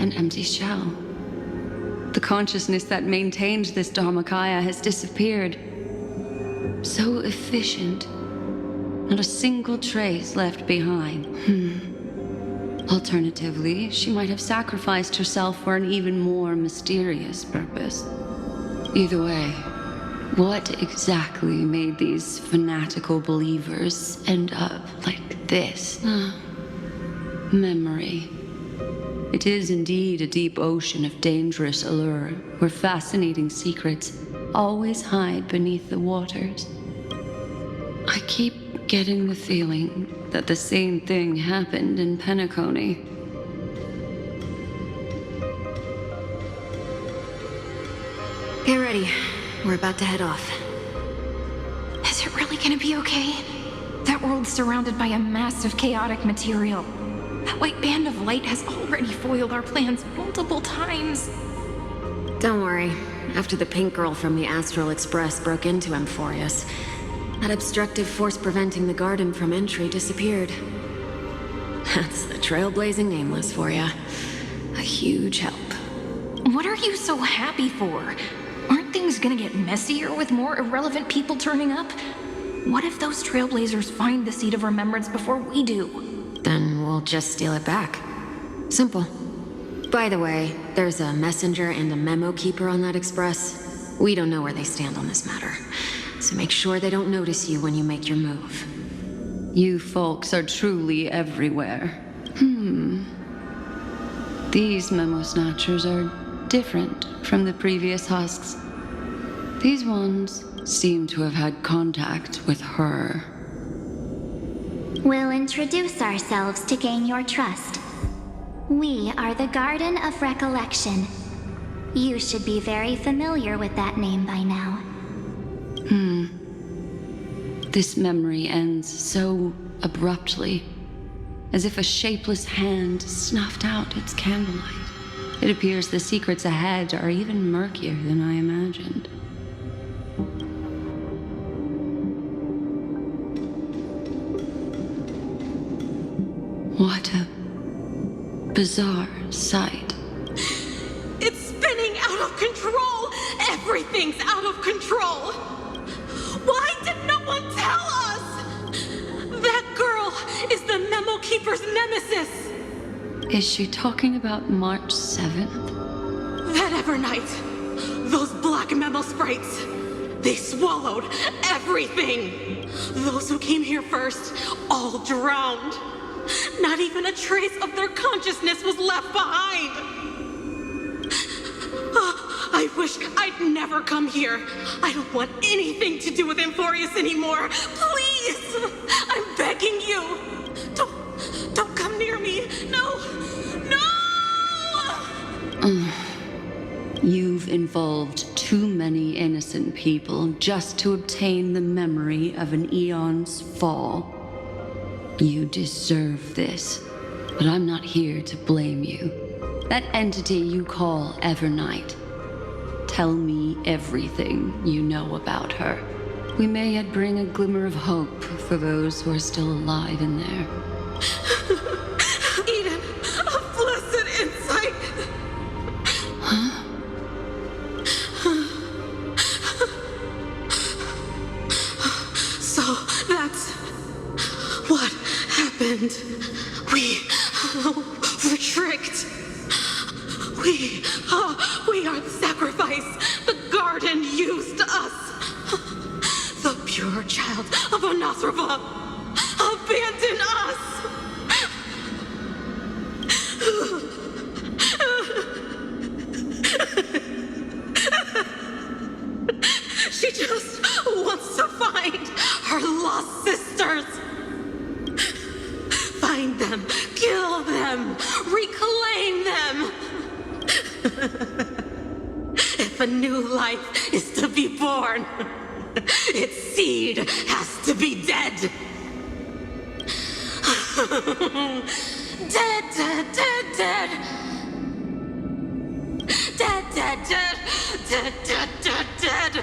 an empty shell. The consciousness that maintained this Dharmakaya has disappeared. So efficient. Not a single trace left behind. Alternatively, she might have sacrificed herself for an even more mysterious purpose. Either way, what exactly made these fanatical believers end up like this? Memory. It is indeed a deep ocean of dangerous allure, where fascinating secrets always hide beneath the waters. I keep getting the feeling that the same thing happened in Penacony. Get ready. We're about to head off. Is it really gonna be okay? That world's surrounded by a massive chaotic material. That white band of light has already foiled our plans multiple times. Don't worry. After the pink girl from the Astral Express broke into Amphorius, that obstructive force preventing the garden from entry disappeared. That's the Trailblazing Nameless for ya. A huge help. What are you so happy for? Aren't things gonna get messier with more irrelevant people turning up? What if those Trailblazers find the Seed of Remembrance before we do? Then we'll just steal it back. Simple. By the way, there's a messenger and a memo keeper on that express. We don't know where they stand on this matter, so make sure they don't notice you when you make your move. You folks are truly everywhere. These memo snatchers are different from the previous husks. These ones seem to have had contact with her. We'll introduce ourselves to gain your trust. We are the Garden of Recollection. You should be very familiar with that name by now. This memory ends so abruptly, as if a shapeless hand snuffed out its candlelight. It appears the secrets ahead are even murkier than I imagined. What a bizarre sight. It's spinning out of control! Everything's out of control! Why did no one tell us? That girl is the Memo Keeper's nemesis! Is she talking about March 7th? That Evernight, those black Memo sprites, they swallowed everything! Those who came here first all drowned. Not even a trace of their consciousness was left behind! I wish I'd never come here. I don't want anything to do with Amphorius anymore. Please! I'm begging you! Don't come near me! No! No! You've involved too many innocent people just to obtain the memory of an eon's fall. You deserve this, but I'm not here to blame you. That entity you call Evernight. Tell me everything you know about her. We may yet bring a glimmer of hope for those who are still alive in there. Eden, a blessed insight! Huh? So that's what happened. We were tricked. We are the sacrifice. The garden used us. The pure child of Anathrava abandoned us. She just wants to find her lost sisters. Find them, kill them, reclaim them. If a new life is to be born, its seed has to be dead. Dead, dead, dead, dead. Dead, dead, dead, dead, dead, dead, dead.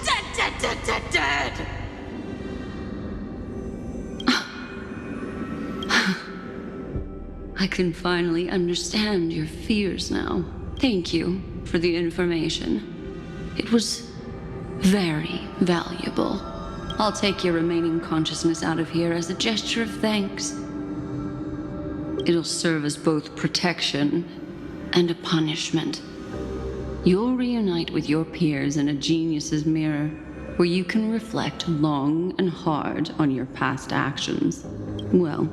Dead, dead, dead, dead, dead. I can finally understand your fears now. Thank you for the information. It was very valuable. I'll take your remaining consciousness out of here as a gesture of thanks. It'll serve as both protection and a punishment. You'll reunite with your peers in a genius's mirror, where you can reflect long and hard on your past actions. Well,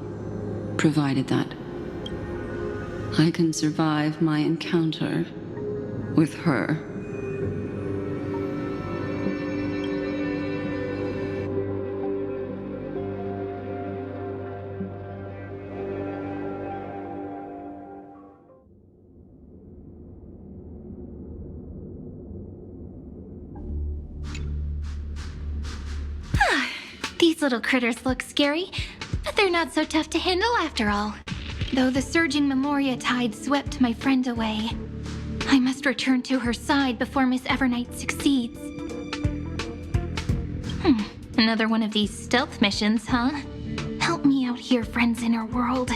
provided that I can survive my encounter with her. These little critters look scary, but they're not so tough to handle after all. Though the surging Memoria tide swept my friend away, I must return to her side before Miss Evernight succeeds. Another one of these stealth missions, huh? Help me out here, friends in her world.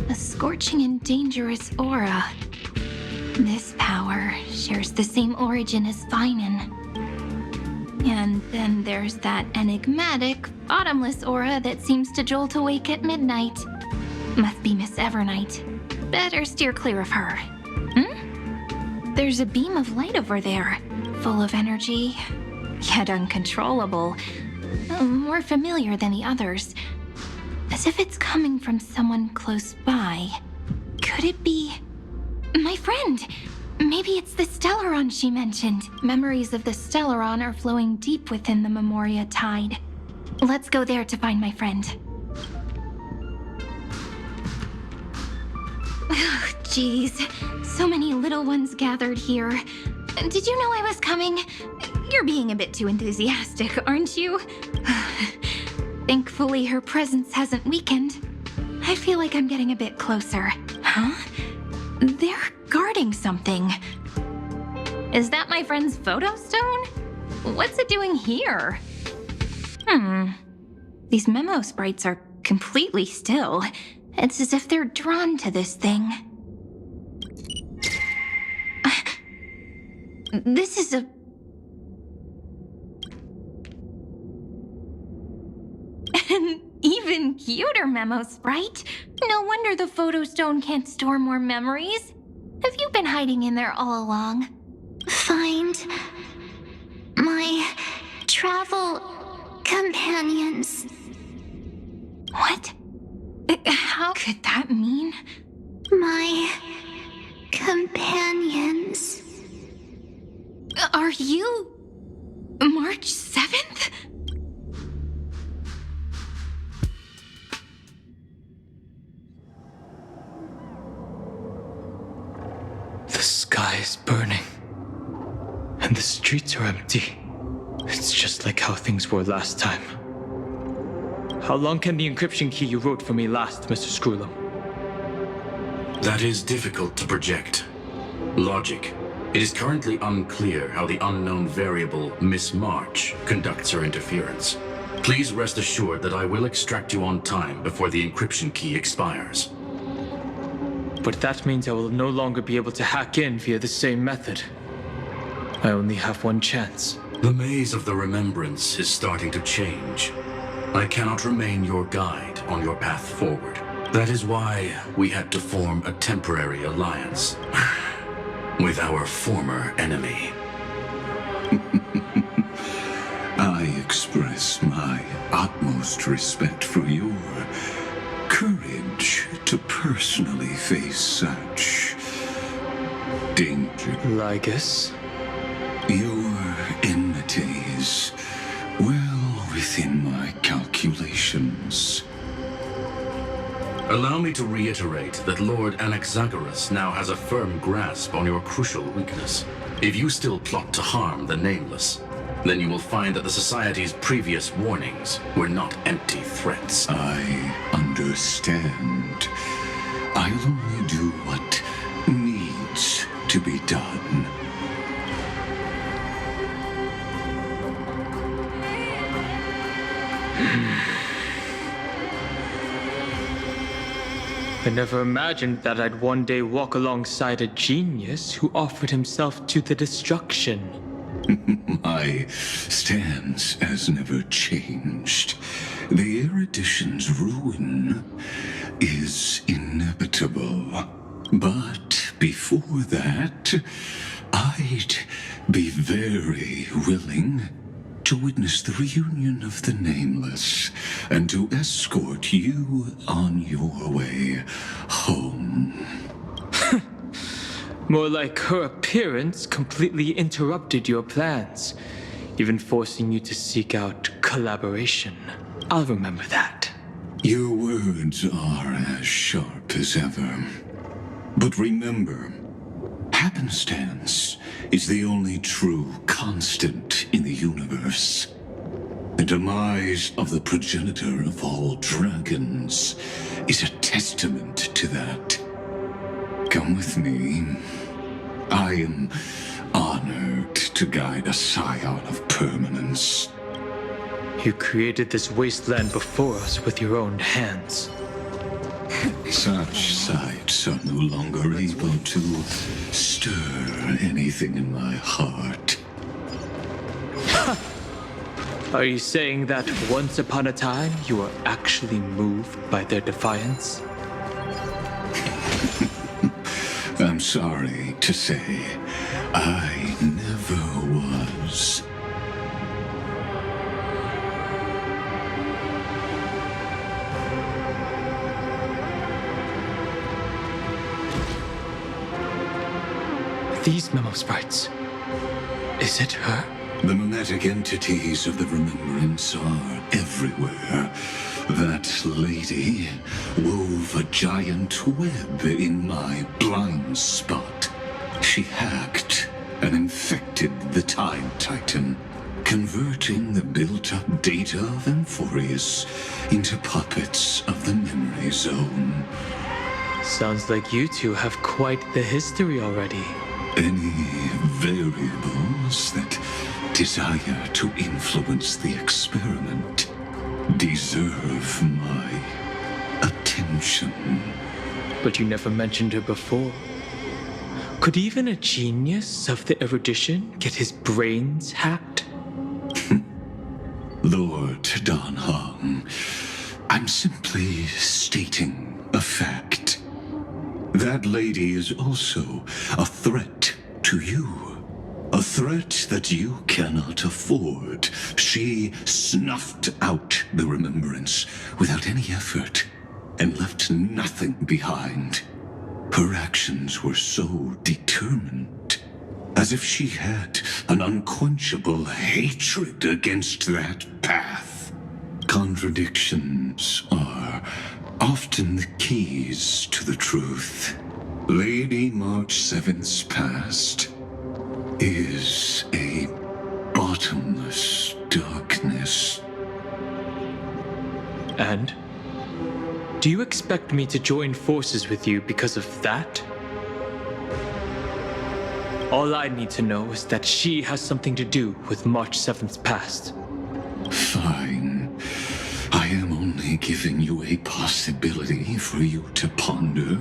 A scorching and dangerous aura. This power shares the same origin as Finan. And then there's that enigmatic, bottomless aura that seems to jolt awake at midnight. Must be Miss Evernight. Better steer clear of her. There's a beam of light over there, full of energy, yet uncontrollable. More familiar than the others. As if it's coming from someone close by. Could it be... my friend? Maybe it's the Stellaron she mentioned. Memories of the Stellaron are flowing deep within the Memoria tide. Let's go there to find my friend. Jeez, so many little ones gathered here. Did you know I was coming? You're being a bit too enthusiastic, aren't you? Thankfully, her presence hasn't weakened. I feel like I'm getting a bit closer. Huh? They're guarding something. Is that my friend's photo stone? What's it doing here? These memo sprites are completely still. It's as if they're drawn to this thing. This is a... an even cuter memo sprite. No wonder the photo stone can't store more memories. Have you been hiding in there all along? Find my travel companions. What? How could that mean? My companions. Are you... March 7th? The sky is burning, and the streets are empty. It's just like how things were last time. How long can the encryption key you wrote for me last, Mr. Screwlum? That is difficult to project. Logic. It is currently unclear how the unknown variable, Miss March, conducts her interference. Please rest assured that I will extract you on time before the encryption key expires. But that means I will no longer be able to hack in via the same method. I only have one chance. The maze of the remembrance is starting to change. I cannot remain your guide on your path forward. That is why we had to form a temporary alliance with our former enemy. I express my utmost respect for your courage to personally face such danger. Lygus? Your enmity is well within my calculations. Allow me to reiterate that Lord Anaxagoras now has a firm grasp on your crucial weakness. If you still plot to harm the Nameless, then you will find that the Society's previous warnings were not empty threats. I understand. I'll only do what needs to be done. I never imagined that I'd one day walk alongside a genius who offered himself to the destruction. My stance has never changed. The erudition's ruin is inevitable. But before that, I'd be very willing to witness the reunion of the Nameless and to escort you on your way home. More like her appearance completely interrupted your plans, even forcing you to seek out collaboration. I'll remember that. Your words are as sharp as ever. But remember, happenstance is the only true constant in the universe. The demise of the progenitor of all dragons is a testament to that. Come with me. I am honored to guide a scion of permanence. You created this wasteland before us with your own hands. Such sights are no longer able to stir anything in my heart. Are you saying that once upon a time you were actually moved by their defiance? I'm sorry to say, I never was. These memo sprites. Is it her? The mimetic entities of the remembrance are everywhere. That lady wove a giant web in my blind spot. She hacked and infected the Time Titan, converting the built-up data of Amphorius into puppets of the memory zone. Sounds like you two have quite the history already. Any variables that desire to influence the experiment deserve my attention. But you never mentioned her before. Could even a genius of the erudition get his brains hacked? Lord Dan Hong, I'm simply stating a fact. That lady is also a threat to you. A threat that you cannot afford. She snuffed out the remembrance without any effort and left nothing behind. Her actions were so determined, as if she had an unquenchable hatred against that path. Contradictions are often the keys to the truth. Lady March 7th's past is a bottomless darkness. And? Do you expect me to join forces with you because of that? All I need to know is that she has something to do with March 7th's past. Fine. I am only giving you a possibility for you to ponder.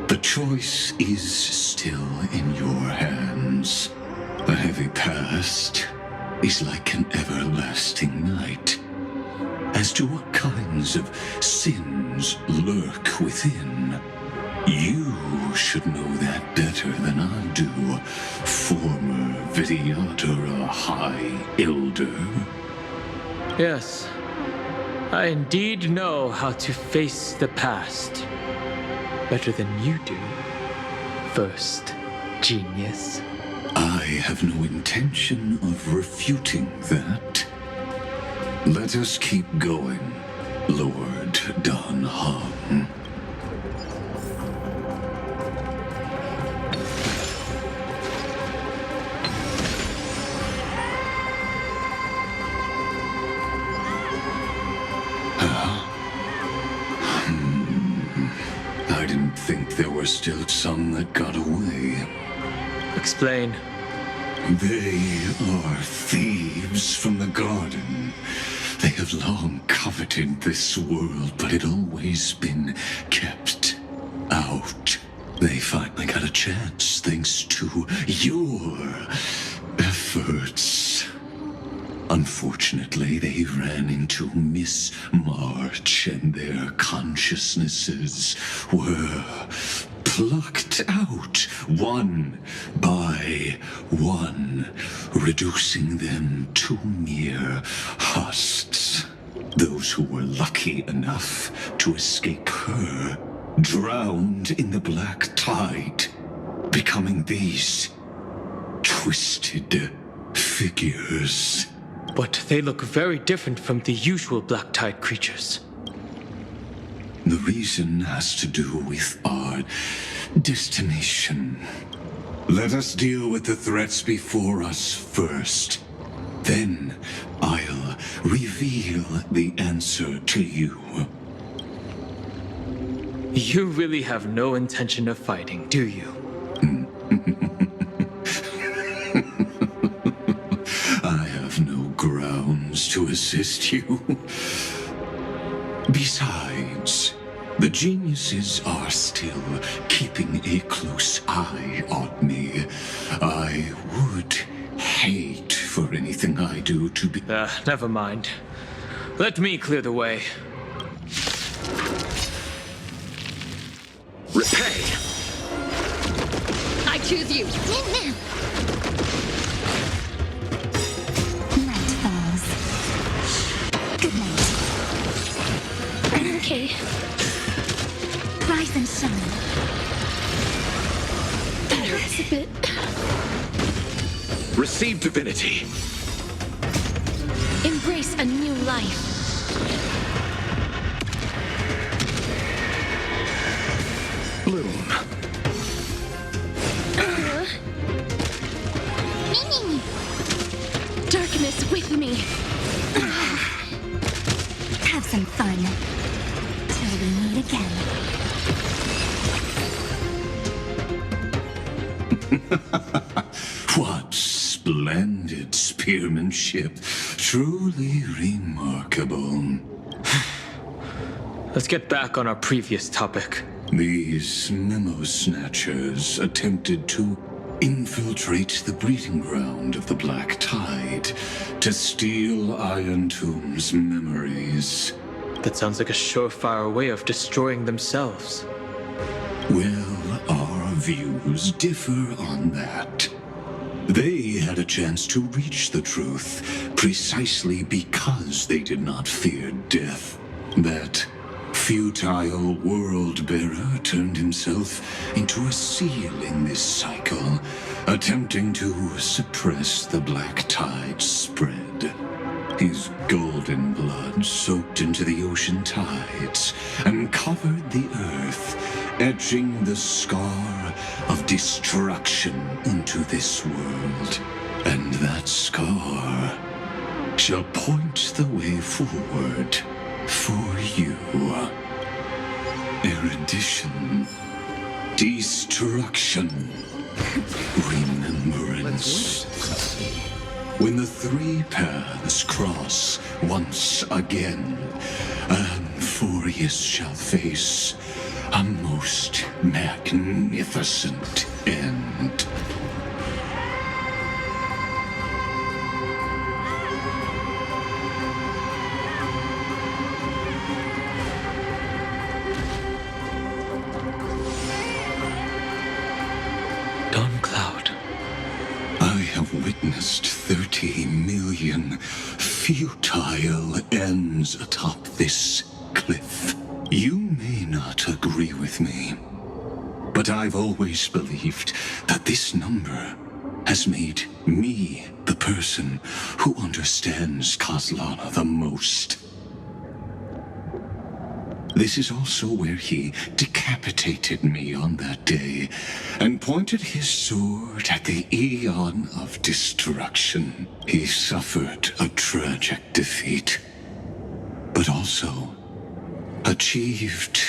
The choice is still in your hands. A heavy past is like an everlasting night. As to what kinds of sins lurk within, you should know that better than I do, former Vidyadhara High Elder. Yes, I indeed know how to face the past. Better than you do. First, genius. I have no intention of refuting that. Let us keep going, Lord Dan Hong. I didn't think there were still some that got away. Explain. They are thieves from the garden. They have long coveted this world, but it always been kept out. They finally got a chance thanks to your efforts. Unfortunately, they ran into Miss March, and their consciousnesses were plucked out one by one, reducing them to mere husks. Those who were lucky enough to escape her drowned in the black tide, becoming these twisted figures. But they look very different from the usual black tide creatures. The reason has to do with our destination. Let us deal with the threats before us first. Then I'll reveal the answer to you. You really have no intention of fighting, do you? I have no grounds to assist you. Besides, the geniuses are still keeping a close eye on me. I would hate for anything I do to be... Never mind. Let me clear the way. Repay! I choose you. Night falls. Good night. Okay. Rise and shine. That hurts a bit. Receive divinity. Embrace a new life. Bloom. Darkness with me. Have some fun. Till we meet again. What splendid spearmanship. Truly remarkable. Let's get back on our previous topic. These memo snatchers attempted to infiltrate the breeding ground of the Black Tide to steal Iron Tomb's memories. That sounds like a surefire way of destroying themselves. Well, our views differ on that. They had a chance to reach the truth precisely because they did not fear death. That futile world-bearer turned himself into a seal in this cycle, attempting to suppress the black tide spread. His golden blood soaked into the ocean tides and covered the earth, etching the scar of destruction into this world. And that scar shall point the way forward for you. Erudition, destruction, remembrance. When the three paths cross once again, Amphorius shall face a most magnificent end. I have witnessed 30 million futile ends atop this cliff. You may not agree with me, but I've always believed that this number has made me the person who understands Kaslana the most. This is also where he decapitated me on that day and pointed his sword at the Eon of Destruction. He suffered a tragic defeat, but also achieved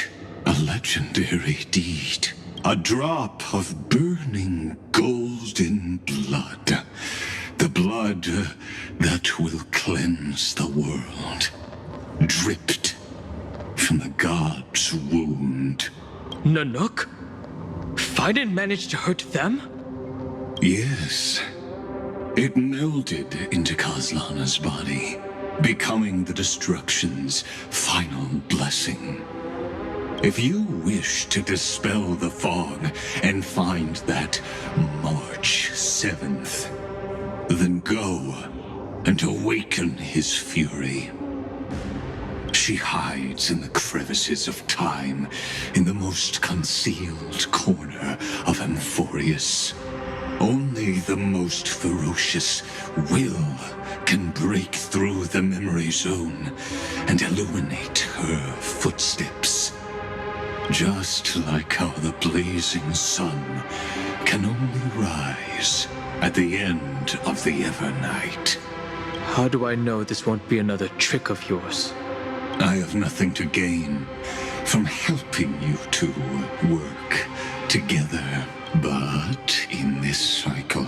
a legendary deed. A drop of burning golden blood. The blood that will cleanse the world, dripped from the god's wound. Nanook? Finan managed to hurt them? Yes. It melded into Kaslana's body, becoming the destruction's final blessing. If you wish to dispel the fog and find that March 7th, then go and awaken his fury. She hides in the crevices of time, in the most concealed corner of Amphorius. Only the most ferocious will can break through the memory zone and illuminate her footsteps. Just like how the blazing sun can only rise at the end of the Evernight. How do I know this won't be another trick of yours? I have nothing to gain from helping you two work together. But in this cycle,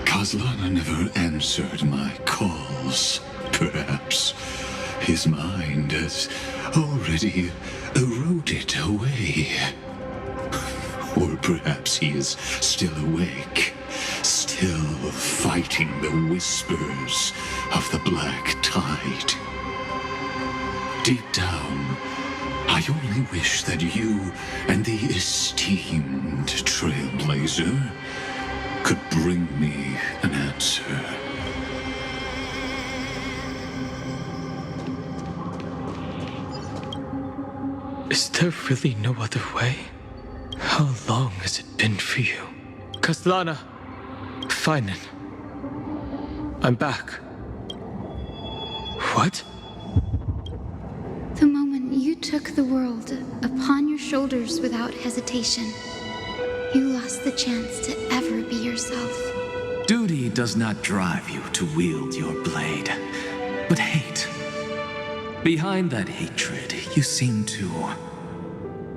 Kaslana never answered my calls. Perhaps his mind has already eroded away. Or perhaps he is still awake, still fighting the whispers of the black tide. Deep down, I only wish that you and the esteemed Trailblazer could bring me an answer. Is there really no other way? How long has it been for you? Kaslana! Finan. I'm back. What? The moment you took the world upon your shoulders without hesitation, you lost the chance to ever be yourself. Duty does not drive you to wield your blade, but hate. Behind that hatred, you seem to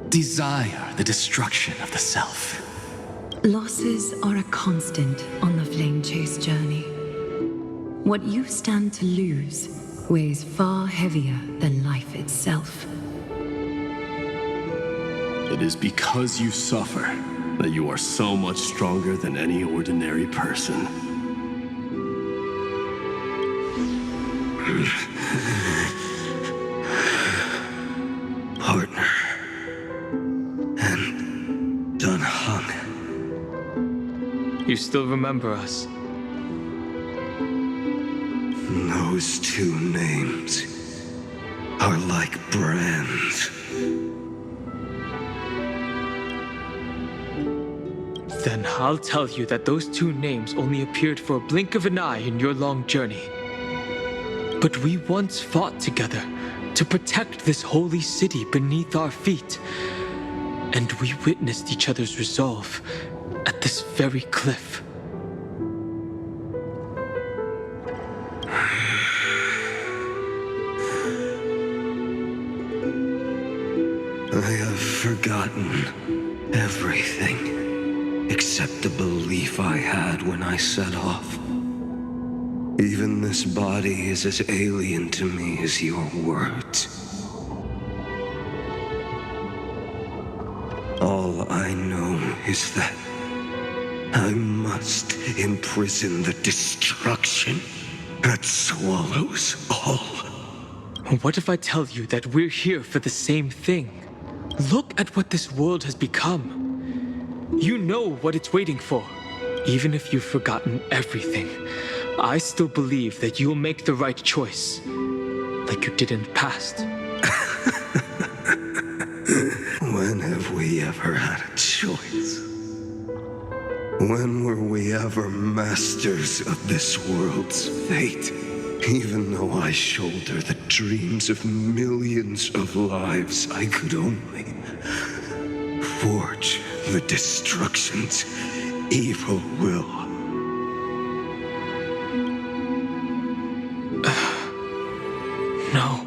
desire the destruction of the self. Losses are a constant on the Flame Chase journey. What you stand to lose weighs far heavier than life itself. It is because you suffer that you are so much stronger than any ordinary person. Partner. And Dunhung. You still remember us? Those two names are like brands. Then I'll tell you that those two names only appeared for a blink of an eye in your long journey. But we once fought together to protect this holy city beneath our feet. And we witnessed each other's resolve at this very cliff. I have forgotten everything except the belief I had when I set off. Even this body is as alien to me as your words. All I know is that I must imprison the destruction that swallows all. What if I tell you that we're here for the same thing? Look at what this world has become. You know what it's waiting for. Even if you've forgotten everything, I still believe that you'll make the right choice, like you did in the past. When have we ever had a choice? When were we ever masters of this world's fate? Even though I shoulder the dreams of millions of lives, I could only forge the destruction's evil will. No.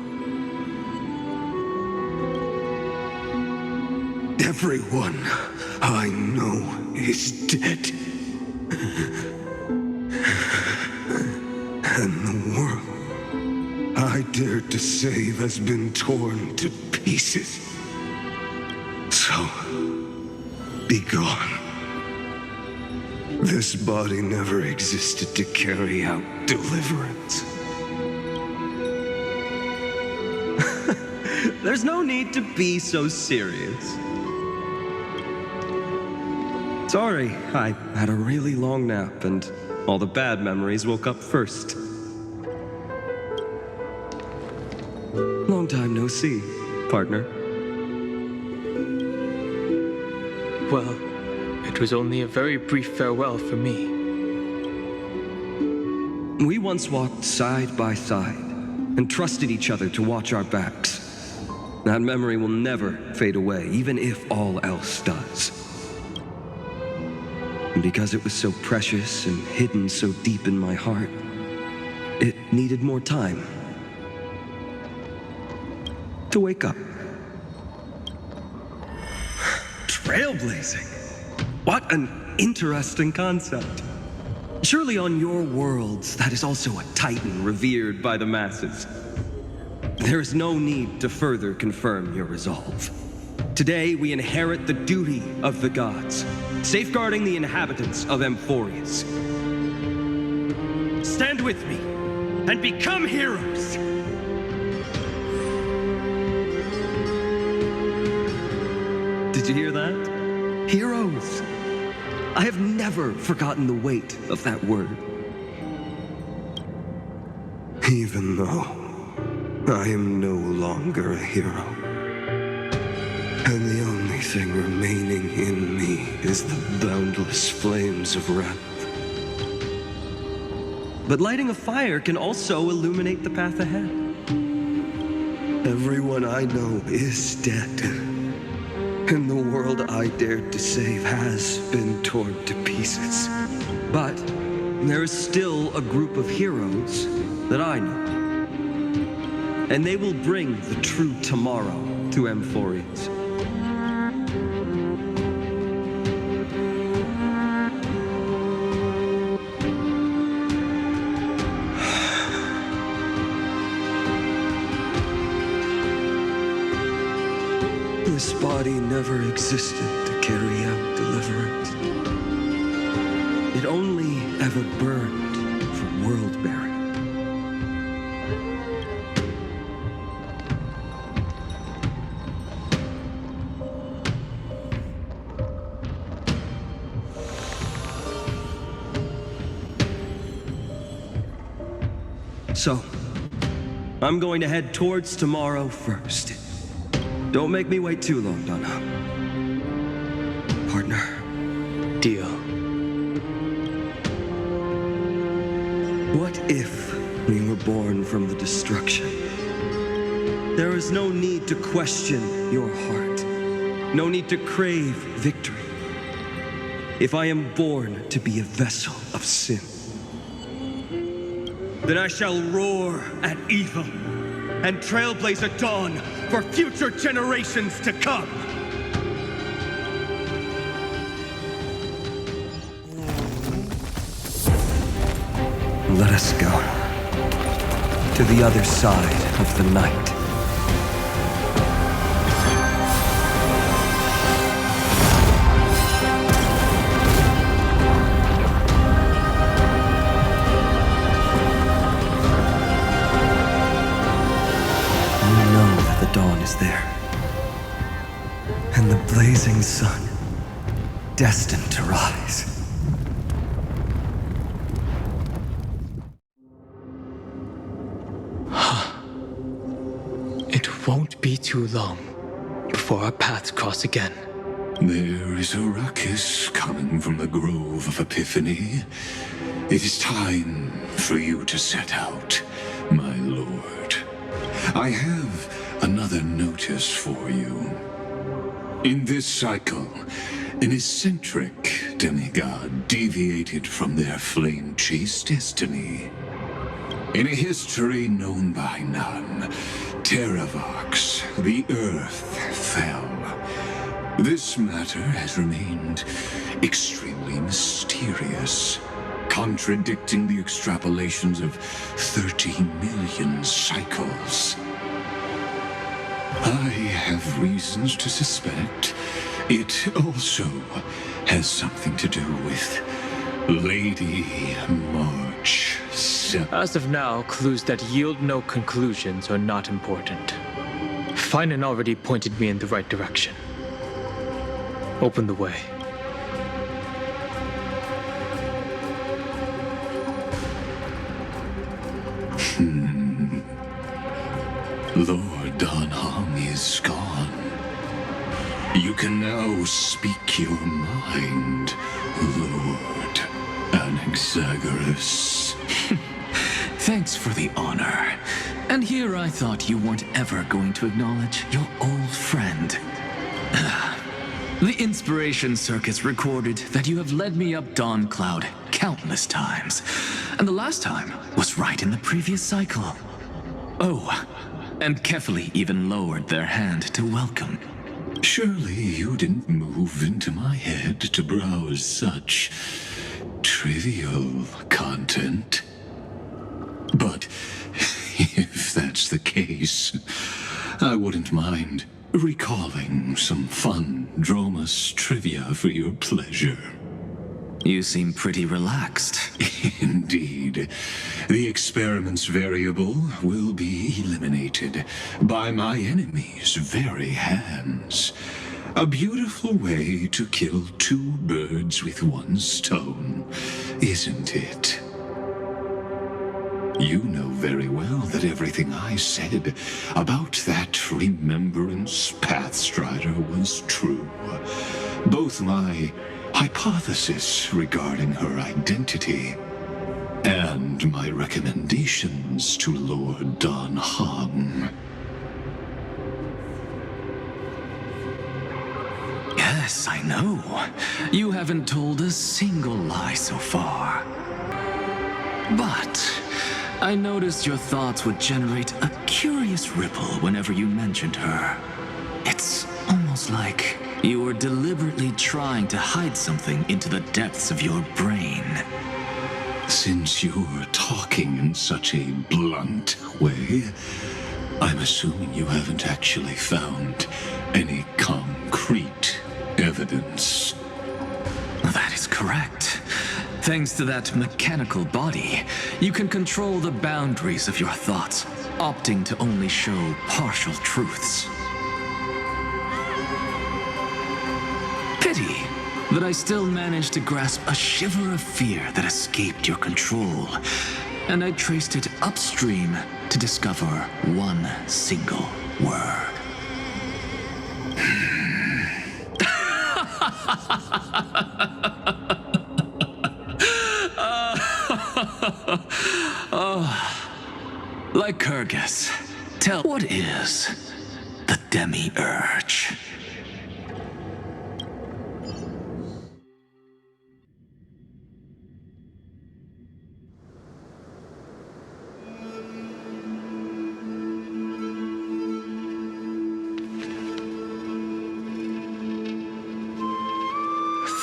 Everyone I know is dead. And the world I dared to save has been torn to pieces. So, be gone. This body never existed to carry out deliverance. There's no need to be so serious. Sorry, I had a really long nap and all the bad memories woke up first. Long time no see, partner. Well, it was only a very brief farewell for me. We once walked side by side and trusted each other to watch our backs. That memory will never fade away, even if all else does. And because it was so precious and hidden so deep in my heart, it needed more time to wake up. Trailblazing. What an interesting concept. Surely on your worlds, that is also a titan revered by the masses. There is no need to further confirm your resolve. Today, we inherit the duty of the gods, safeguarding the inhabitants of Amphorius. Stand with me and become heroes! Did you hear that? Heroes! I have never forgotten the weight of that word. Even though I am no longer a hero, and the only thing remaining in me is the boundless flames of wrath. But lighting a fire can also illuminate the path ahead. Everyone I know is dead, and the world I dared to save has been torn to pieces. But there is still a group of heroes that I know. And they will bring the true tomorrow to Amphorius. This body never existed to carry out deliverance. It only ever burned for world-bearing. So, I'm going to head towards tomorrow first. Don't make me wait too long, Donna. Partner. Deal. What if we were born from the destruction? There is no need to question your heart. No need to crave victory. If I am born to be a vessel of sin, then I shall roar at evil and trailblaze a dawn for future generations to come. Let us go to the other side of the night. The dawn is there, and the blazing sun, destined to rise. It won't be too long before our paths cross again. There is a ruckus coming from the Grove of Epiphany. It is time for you to set out, my lord. I have another notice for you. In this cycle, an eccentric demigod deviated from their flame-chased destiny. In a history known by none, Terravox, the Earth, fell. This matter has remained extremely mysterious. contradicting the extrapolations of 30 million cycles. I have reasons to suspect it also has something to do with Lady March. As of now, clues that yield no conclusions are not important. Finan already pointed me in the right direction. Open the way. Lord Dan Hong is gone. You can now speak your mind, Lord Anaxagoras. Thanks for the honor. And here I thought you weren't ever going to acknowledge your old friend. The Inspiration Circuits recorded that you have led me up Dawn Cloud countless times. And the last time was right in the previous cycle. Oh, and Kefali even lowered their hand to welcome. Surely you didn't move into my head to browse such trivial content. But if that's the case, I wouldn't mind recalling some fun Dromus trivia for your pleasure. You seem pretty relaxed. Indeed. The experiment's variable will be eliminated by my enemy's very hands. A beautiful way to kill two birds with one stone, isn't it? You know very well that everything I said about that Remembrance Pathstrider was true. Both my hypothesis regarding her identity and my recommendations to Lord Dan Hong. Yes, I know. You haven't told a single lie so far. But I noticed your thoughts would generate a curious ripple whenever you mentioned her. It's almost like you were deliberately trying to hide something into the depths of your brain. Since you're talking in such a blunt way, I'm assuming you haven't actually found any concrete evidence. That is correct. Thanks to that mechanical body, you can control the boundaries of your thoughts, opting to only show partial truths. Pity that I still managed to grasp a shiver of fear that escaped your control, and I traced it upstream to discover one single word. Lycurgus, tell what is the Demiurge?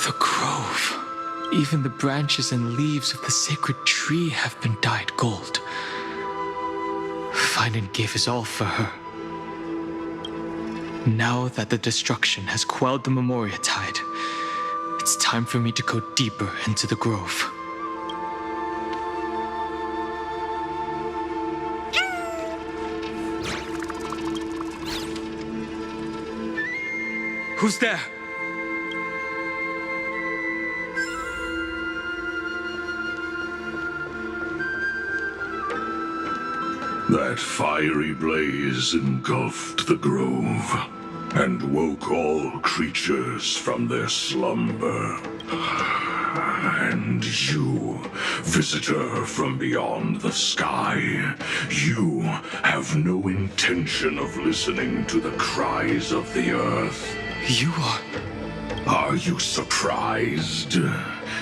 The grove. Even the branches and leaves of the sacred tree have been dyed gold. Finan gave his all for her. Now that the destruction has quelled the Memoria Tide, it's time for me to go deeper into the grove. Who's there? That fiery blaze engulfed the grove and woke all creatures from their slumber. And you, visitor from beyond the sky, you have no intention of listening to the cries of the earth. You are... Are you surprised?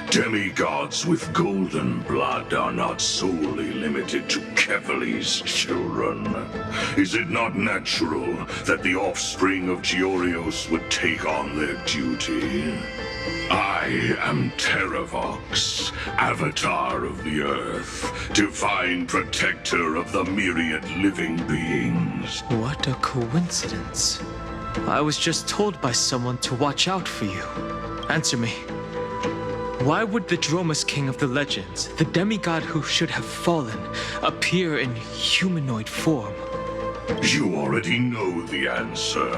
Demigods with golden blood are not solely limited to Kefali's children. Is it not natural that the offspring of Georios would take on their duty? I am Terravox, Avatar of the Earth, divine protector of the myriad living beings. What a coincidence. I was just told by someone to watch out for you. Answer me. Why would the Dromus King of the legends, the demigod who should have fallen, appear in humanoid form? You already know the answer.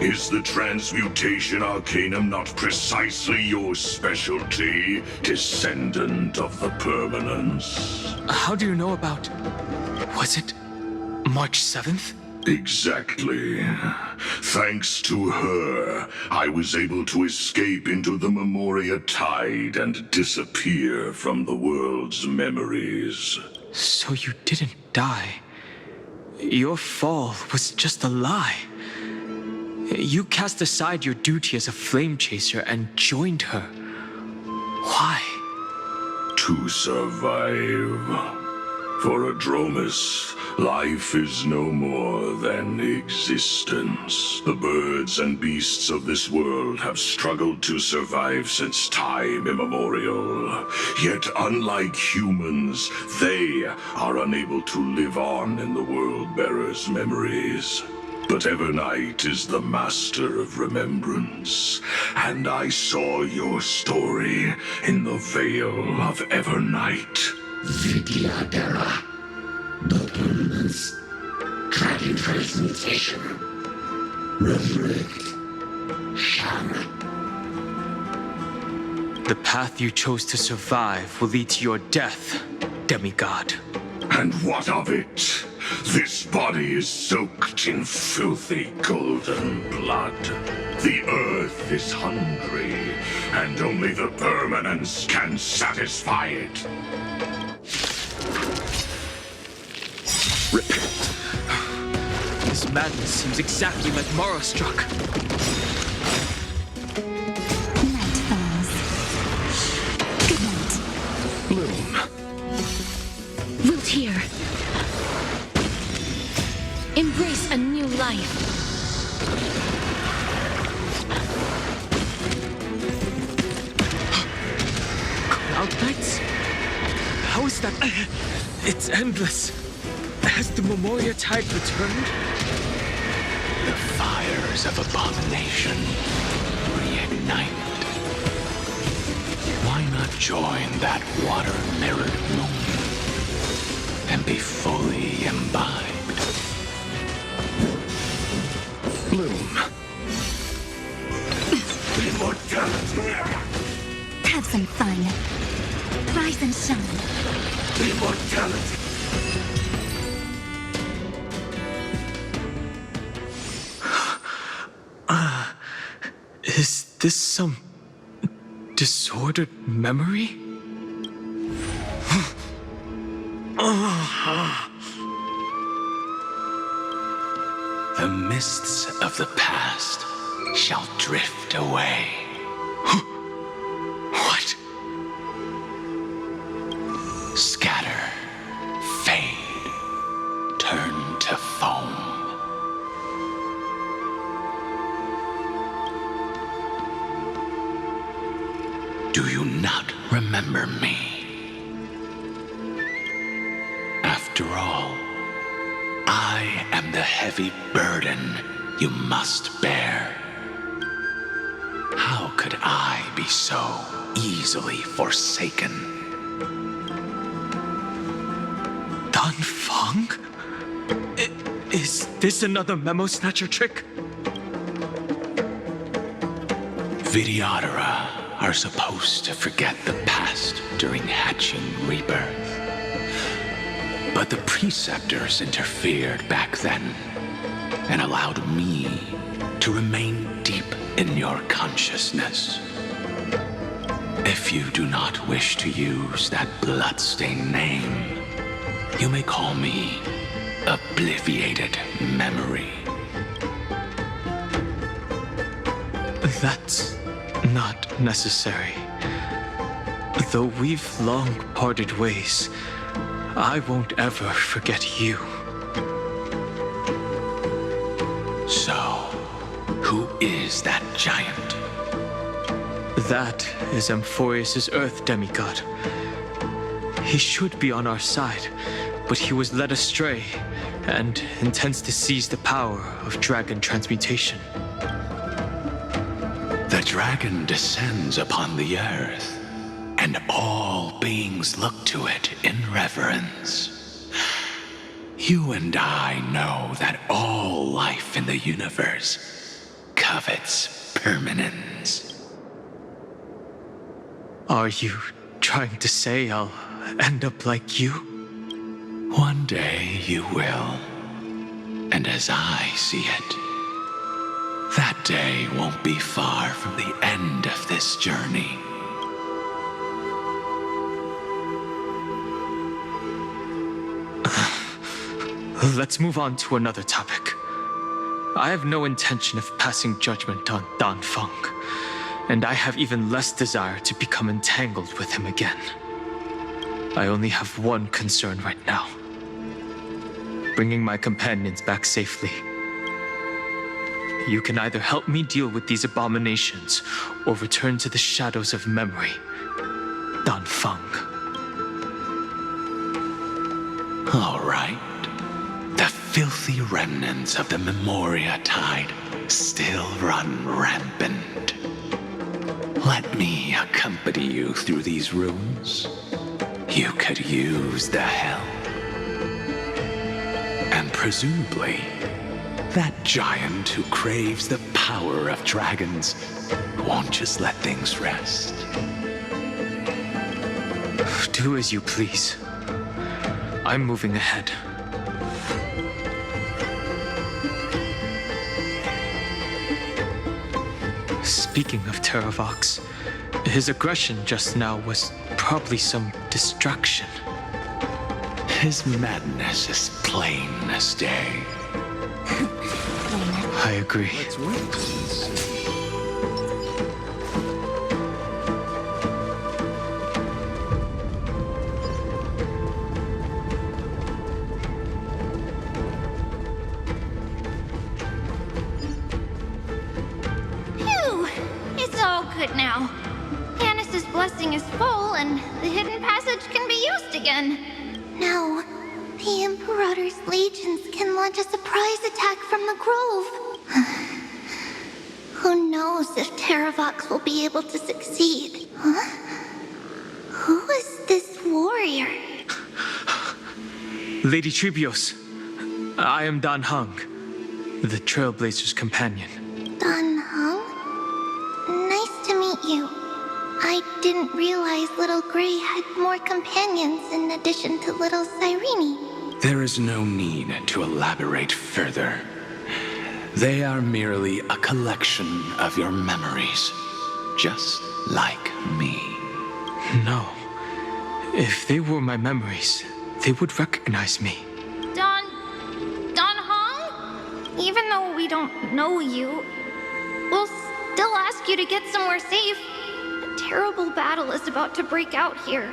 Is the transmutation arcanum not precisely your specialty, descendant of the permanence? How do you know about... was it March 7th? Exactly. Thanks to her, I was able to escape into the Memoria Tide and disappear from the world's memories. So you didn't die. Your fall was just a lie. You cast aside your duty as a flame chaser and joined her. Why? To survive. For a Dromus, life is no more than existence. The birds and beasts of this world have struggled to survive since time immemorial. Yet unlike humans, they are unable to live on in the World-Bearer's memories. But Evernight is the master of remembrance, and I saw your story in the Veil of Evernight. Vidyadhara, the permanence, tracking transmutation, resurrect, Shana. The path you chose to survive will lead to your death, demigod. And what of it? This body is soaked in filthy golden blood. The earth is hungry, and only the permanence can satisfy it. Repent. This madness seems exactly like Mara struck. Night falls. Good night. Bloom. Voltaire. Embrace a new life. Cloud Knights? How is that? It's endless. Has the Memoria Tide returned? The fires of abomination reignite. Why not join that water-mirrored moon and be fully imbibed? Bloom. Immortality. Have some fun. Rise and shine. Immortality. Is this some disordered memory? The mists of the past shall drift away. What? Scatter, fade, turn to foam. Do you not remember me? After all, I am the heavy burden you must bear. How could I be so easily forsaken? Dan Feng? Is this another memo snatcher trick? Vidyadhara are supposed to forget the past during hatching rebirth. But the preceptors interfered back then and allowed me to remain deep in your consciousness. If you do not wish to use that bloodstained name, you may call me Obliviated Memory. That's not necessary. Though we've long parted ways, I won't ever forget you. So, who is that giant? That is Amphorius' Earth demigod. He should be on our side, but he was led astray and intends to seize the power of dragon transmutation. The dragon descends upon the earth, and all beings look to it in reverence. You and I know that all life in the universe covets permanence. Are you trying to say I'll end up like you? One day you will. And as I see it, that day won't be far from the end of this journey. Let's move on to another topic. I have no intention of passing judgment on Dan Feng, and I have even less desire to become entangled with him again. I only have one concern right now: bringing my companions back safely. You can either help me deal with these abominations, or return to the shadows of memory. Dan Feng. All right. The filthy remnants of the Memoria Tide still run rampant. Let me accompany you through these ruins. You could use the help. And presumably, that giant who craves the power of dragons won't just let things rest. Do as you please. I'm moving ahead. Speaking of Terravox, his aggression just now was probably some distraction. His madness is plain as day. I agree. Let's wait and see. Phew! It's all good now. Canis's blessing is full, and the hidden passage can be used again. No. The Imperator's legions can launch a surprise attack from the grove. Who knows if Terravox will be able to succeed? Huh? Who is this warrior? Lady Trebios, I am Dan Heng, the Trailblazer's companion. Dan Heng? Nice to meet you. I didn't realize Little Gray had more companions in addition to Little Cyrene. There is no need to elaborate further. They are merely a collection of your memories, just like me. No. If they were my memories, they would recognize me. Dan Heng? Even though we don't know you, we'll still ask you to get somewhere safe. A terrible battle is about to break out here.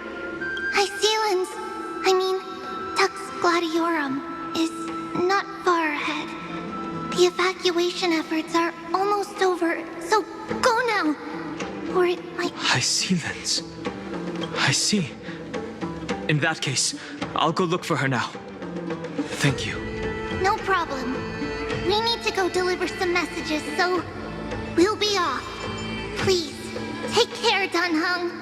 Tux Gladiorum is not far ahead. The evacuation efforts are almost over, so go now, or it might... I see, Lens. I see. In that case, I'll go look for her now. Thank you. No problem. We need to go deliver some messages, so we'll be off. Please, take care, Dan Heng.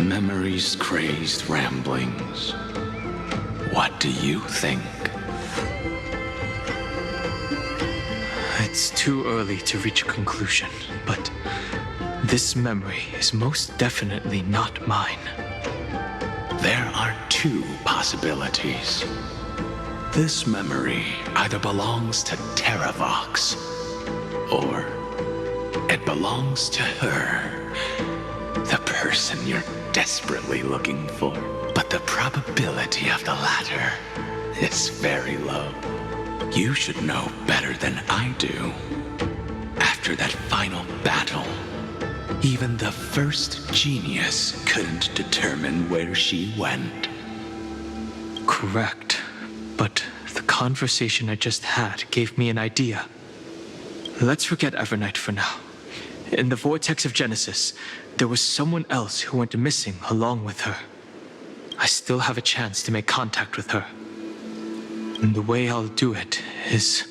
Memories crazed ramblings. What do you think? It's too early to reach a conclusion, but this memory is most definitely not mine. There are two possibilities. This memory either belongs to Terravox, or it belongs to her, the person you're desperately looking for. But the probability of the latter is very low. You should know better than I do. After that final battle, even the first genius couldn't determine where she went. Correct. But the conversation I just had gave me an idea. Let's forget Evernight for now. In the vortex of Genesis, there was someone else who went missing along with her. I still have a chance to make contact with her. And the way I'll do it is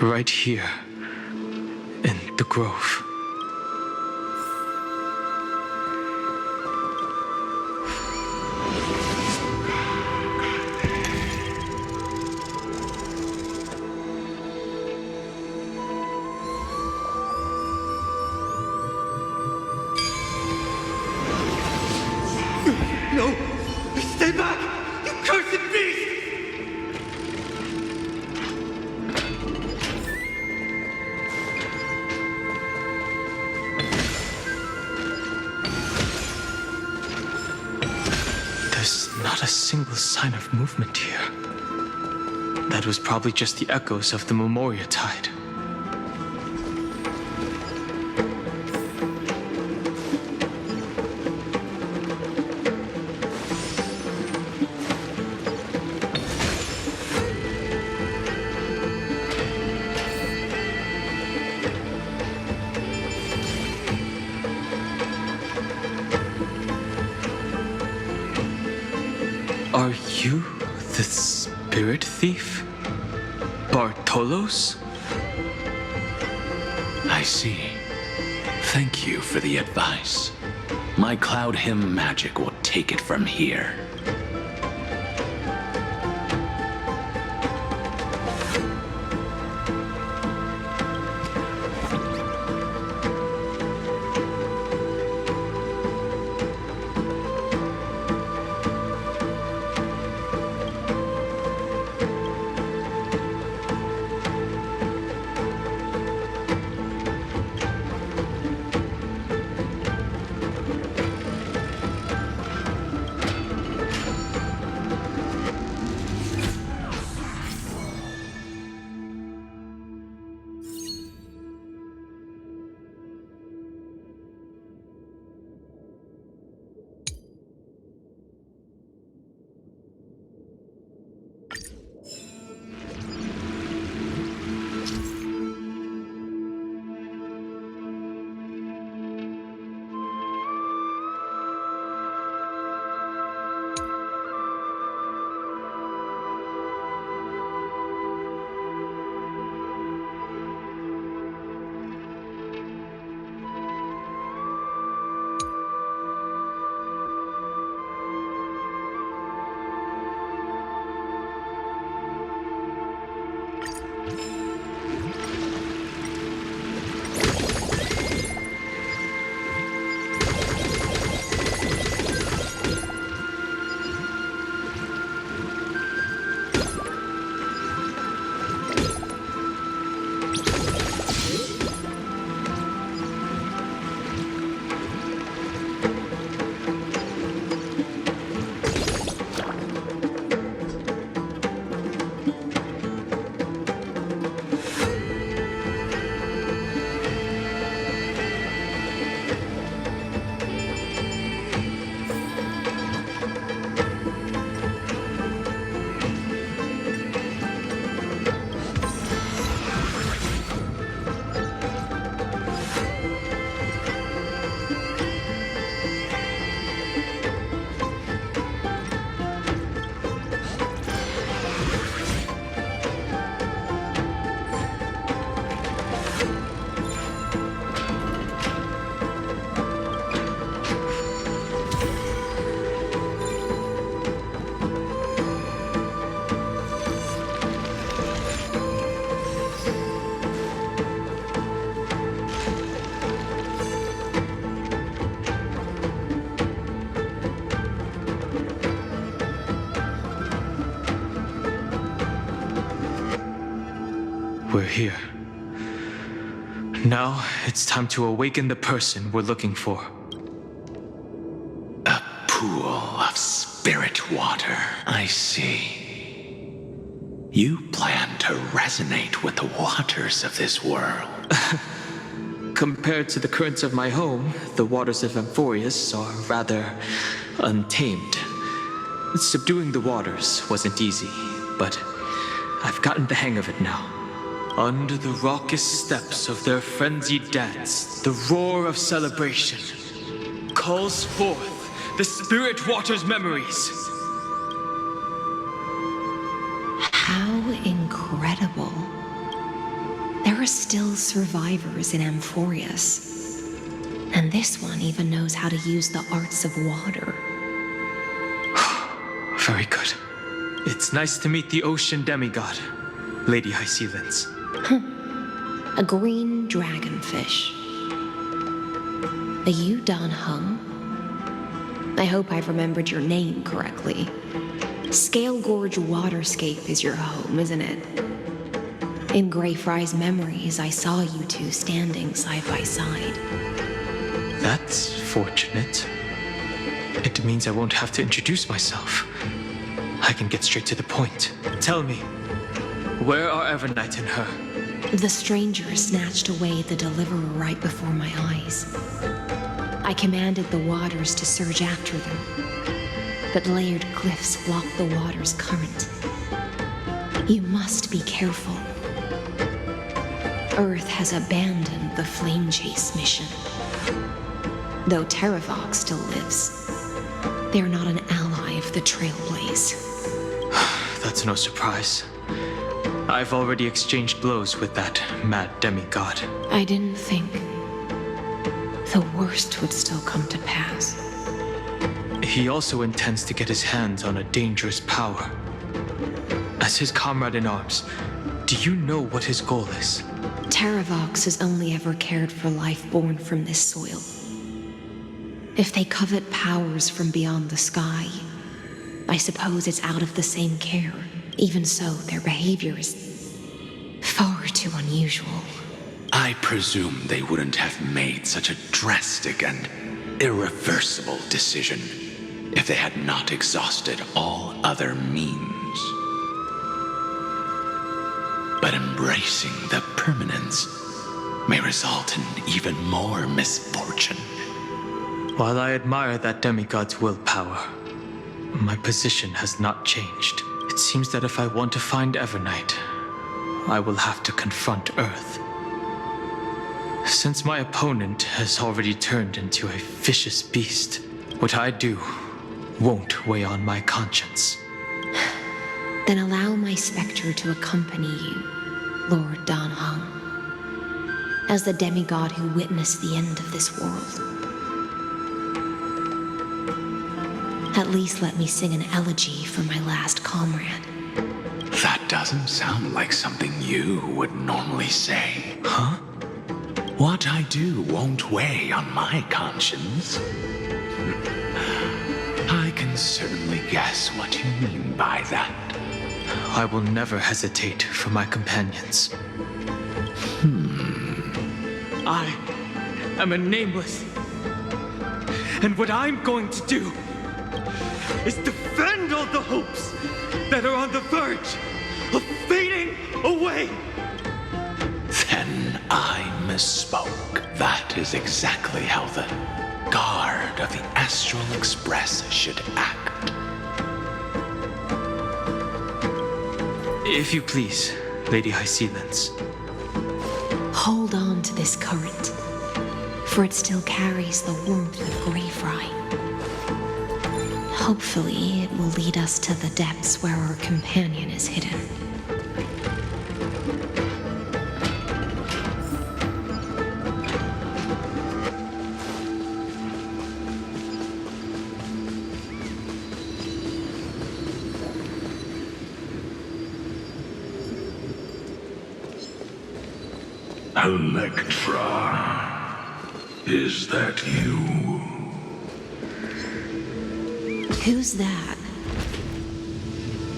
right here in the grove. No! Stay back! You cursed beast! There's not a single sign of movement here. That was probably just the echoes of the Memoria Tide. Are you the spirit thief? Bartolos? I see. Thank you for the advice. My Cloud Hymn magic will take it from here. We're here. Now, it's time to awaken the person we're looking for. A pool of spirit water, I see. You plan to resonate with the waters of this world. Compared to the currents of my home, the waters of Amphorius are rather untamed. Subduing the waters wasn't easy, but I've gotten the hang of it now. Under the raucous steps of their frenzied dance, the roar of celebration calls forth the spirit water's memories. How incredible. There are still survivors in Amphorius. And this one even knows how to use the arts of water. Very good. It's nice to meet the ocean demigod, Lady Hysealence. A green dragonfish. Are you Dan Hung? I hope I've remembered your name correctly. Scale Gorge Waterscape is your home, isn't it? In Greyfry's memories, I saw you two standing side by side. That's fortunate. It means I won't have to introduce myself. I can get straight to the point. Tell me, where are Evernight and her? The stranger snatched away the deliverer right before my eyes. I commanded the waters to surge after them, but layered cliffs blocked the water's current. You must be careful. Earth has abandoned the Flame Chase mission. Though Terravox still lives, they're not an ally of the Trailblaze. That's no surprise. I've already exchanged blows with that mad demigod. I didn't think the worst would still come to pass. He also intends to get his hands on a dangerous power. As his comrade in arms, do you know what his goal is? Terravox has only ever cared for life born from this soil. If they covet powers from beyond the sky, I suppose it's out of the same care. Even so, their behavior is far too unusual. I presume they wouldn't have made such a drastic and irreversible decision if they had not exhausted all other means. But embracing the permanence may result in even more misfortune. While I admire that demigod's willpower, my position has not changed. It seems that if I want to find Evernight, I will have to confront Earth. Since my opponent has already turned into a vicious beast, what I do won't weigh on my conscience. Then allow my specter to accompany you, Lord Dan Hung, as the demigod who witnessed the end of this world. At least let me sing an elegy for my last comrade. That doesn't sound like something you would normally say. Huh? What I do won't weigh on my conscience. I can certainly guess what you mean by that. I will never hesitate for my companions. I am a nameless. And what I'm going to do is defend all the hopes that are on the verge of fading away. Then I misspoke. That is exactly how the guard of the Astral Express should act. If you please, Lady Hysealence. Hold on to this current, for it still carries the warmth of Greyfry. Hopefully, it will lead us to the depths where our companion is hidden. Electra, is that you? Who's that?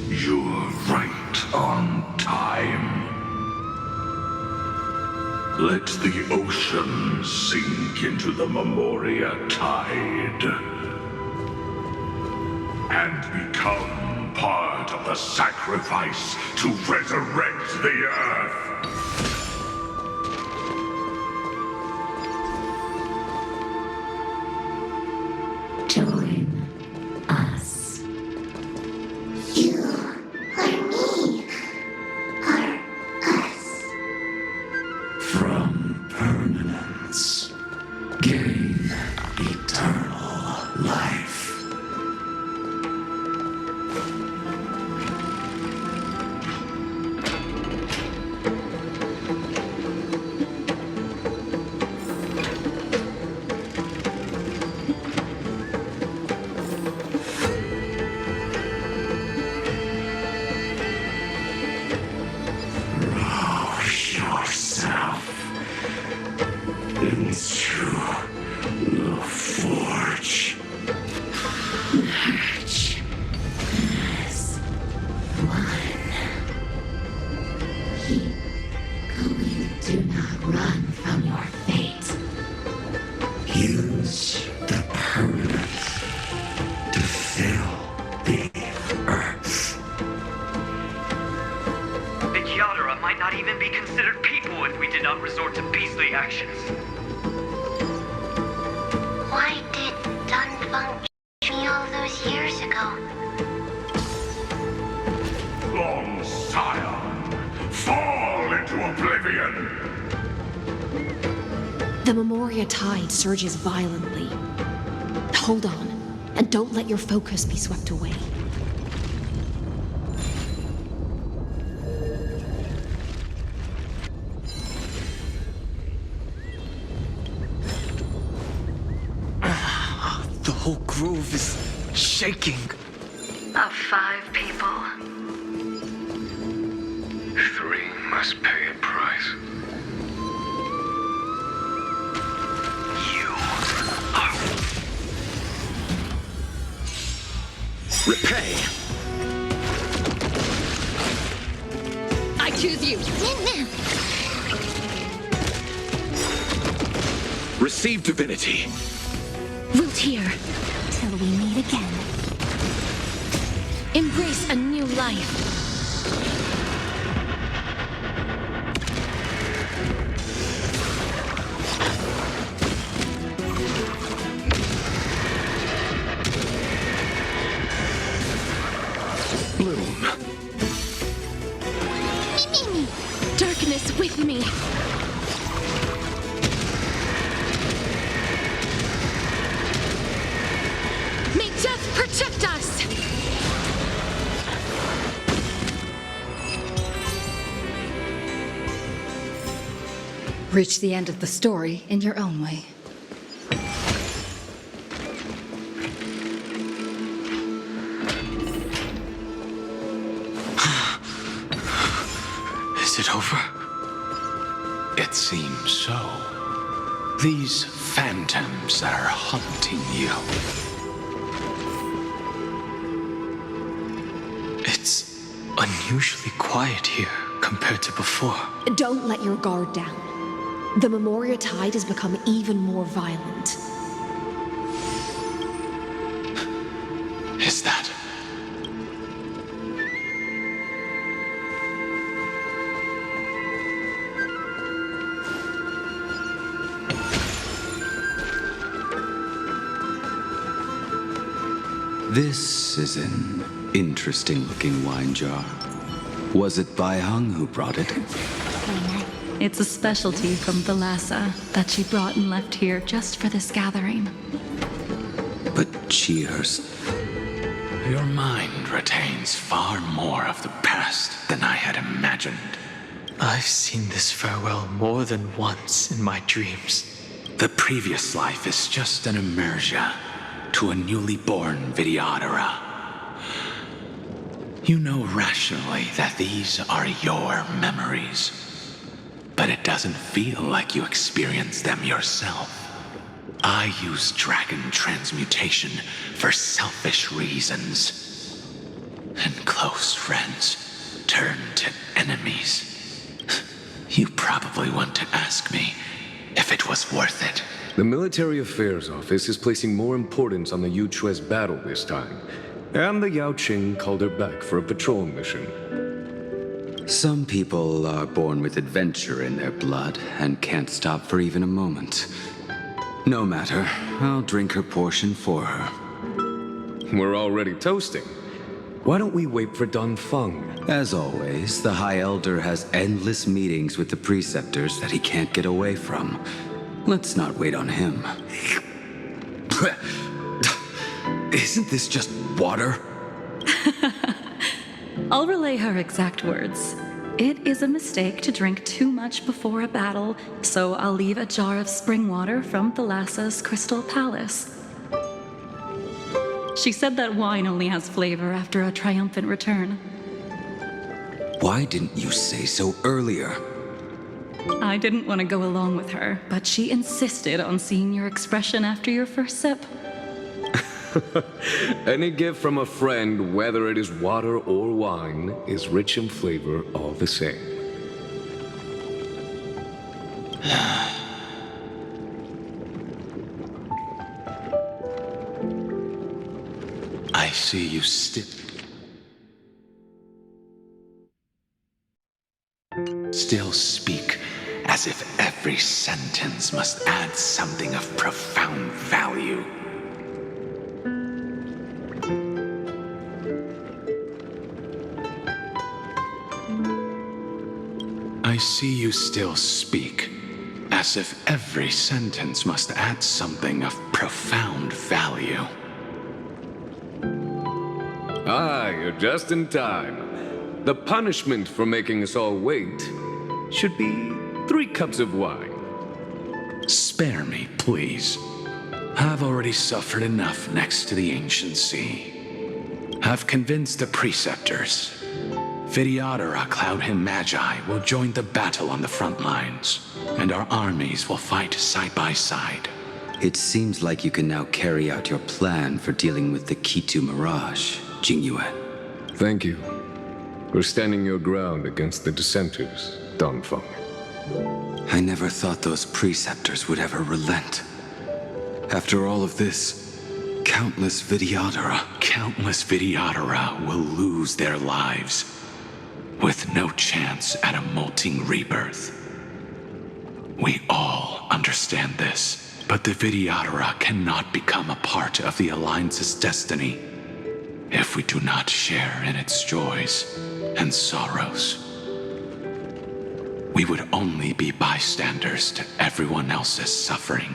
You're right on time. Let the ocean sink into the Memoria tide and become part of the sacrifice to resurrect the Earth. Join us. You or me or us. Do not run from your fate. Use the permanence to fill the earth. The Yadara might not even be considered people if we did not resort to beastly actions. Why did Dunfeng treat me all those years ago? Long Scion, fall into oblivion! The Memoria tide surges violently. Hold on, and don't let your focus be swept away. The whole grove is shaking. Of 5 people. 3 must pay a price. You are... Repay! I choose you. Receive divinity. Root here till we meet again. Embrace a new life. Bloom. Darkness with me. May death protect us! Reach the end of the story in your own way. Is it over? It seems so. These phantoms are haunting you. It's unusually quiet here compared to before. Don't let your guard down. The Memoria tide has become even more violent. Is that... This is an interesting-looking wine jar. Was it Bai Hung who brought it? It's a specialty from Thalassa that she brought and left here just for this gathering. But she herself... Your mind retains far more of the past than I had imagined. I've seen this farewell more than once in my dreams. The previous life is just an immersia to a newly born Vidyadhara. You know rationally that these are your memories, but it doesn't feel like you experienced them yourself. I use dragon transmutation for selfish reasons, and close friends turn to enemies. You probably want to ask me if it was worth it. The Military Affairs Office is placing more importance on the Yuchue's battle this time, and the Yaoqing called her back for a patrol mission. Some people are born with adventure in their blood and can't stop for even a moment. No matter, I'll drink her portion for her. We're already toasting. Why don't we wait for Dunfeng? As always, the High Elder has endless meetings with the Preceptors that he can't get away from. Let's not wait on him. Isn't this just water? I'll relay her exact words. It is a mistake to drink too much before a battle, so I'll leave a jar of spring water from Thalassa's Crystal Palace. She said that wine only has flavor after a triumphant return. Why didn't you say so earlier? I didn't want to go along with her, but she insisted on seeing your expression after your first sip. Any gift from a friend, whether it is water or wine, is rich in flavor all the same. I see you still speak as if every sentence must add something of profound value. I see you still speak as if every sentence must add something of profound value. Ah, you're just in time. The punishment for making us all wait should be 3 cups of wine. Spare me, please. I've already suffered enough next to the ancient sea. I've convinced the preceptors. Vidyadhara Cloud Hymn Magi will join the battle on the front lines, and our armies will fight side by side. It seems like you can now carry out your plan for dealing with the Kitu Mirage, Jingyuan. Thank you for standing your ground against the dissenters, Dongfeng. I never thought those preceptors would ever relent. After all of this, countless Vidyadhara will lose their lives, with no chance at a molting rebirth. We all understand this, but the Vidyadhara cannot become a part of the Alliance's destiny if we do not share in its joys and sorrows. We would only be bystanders to everyone else's suffering.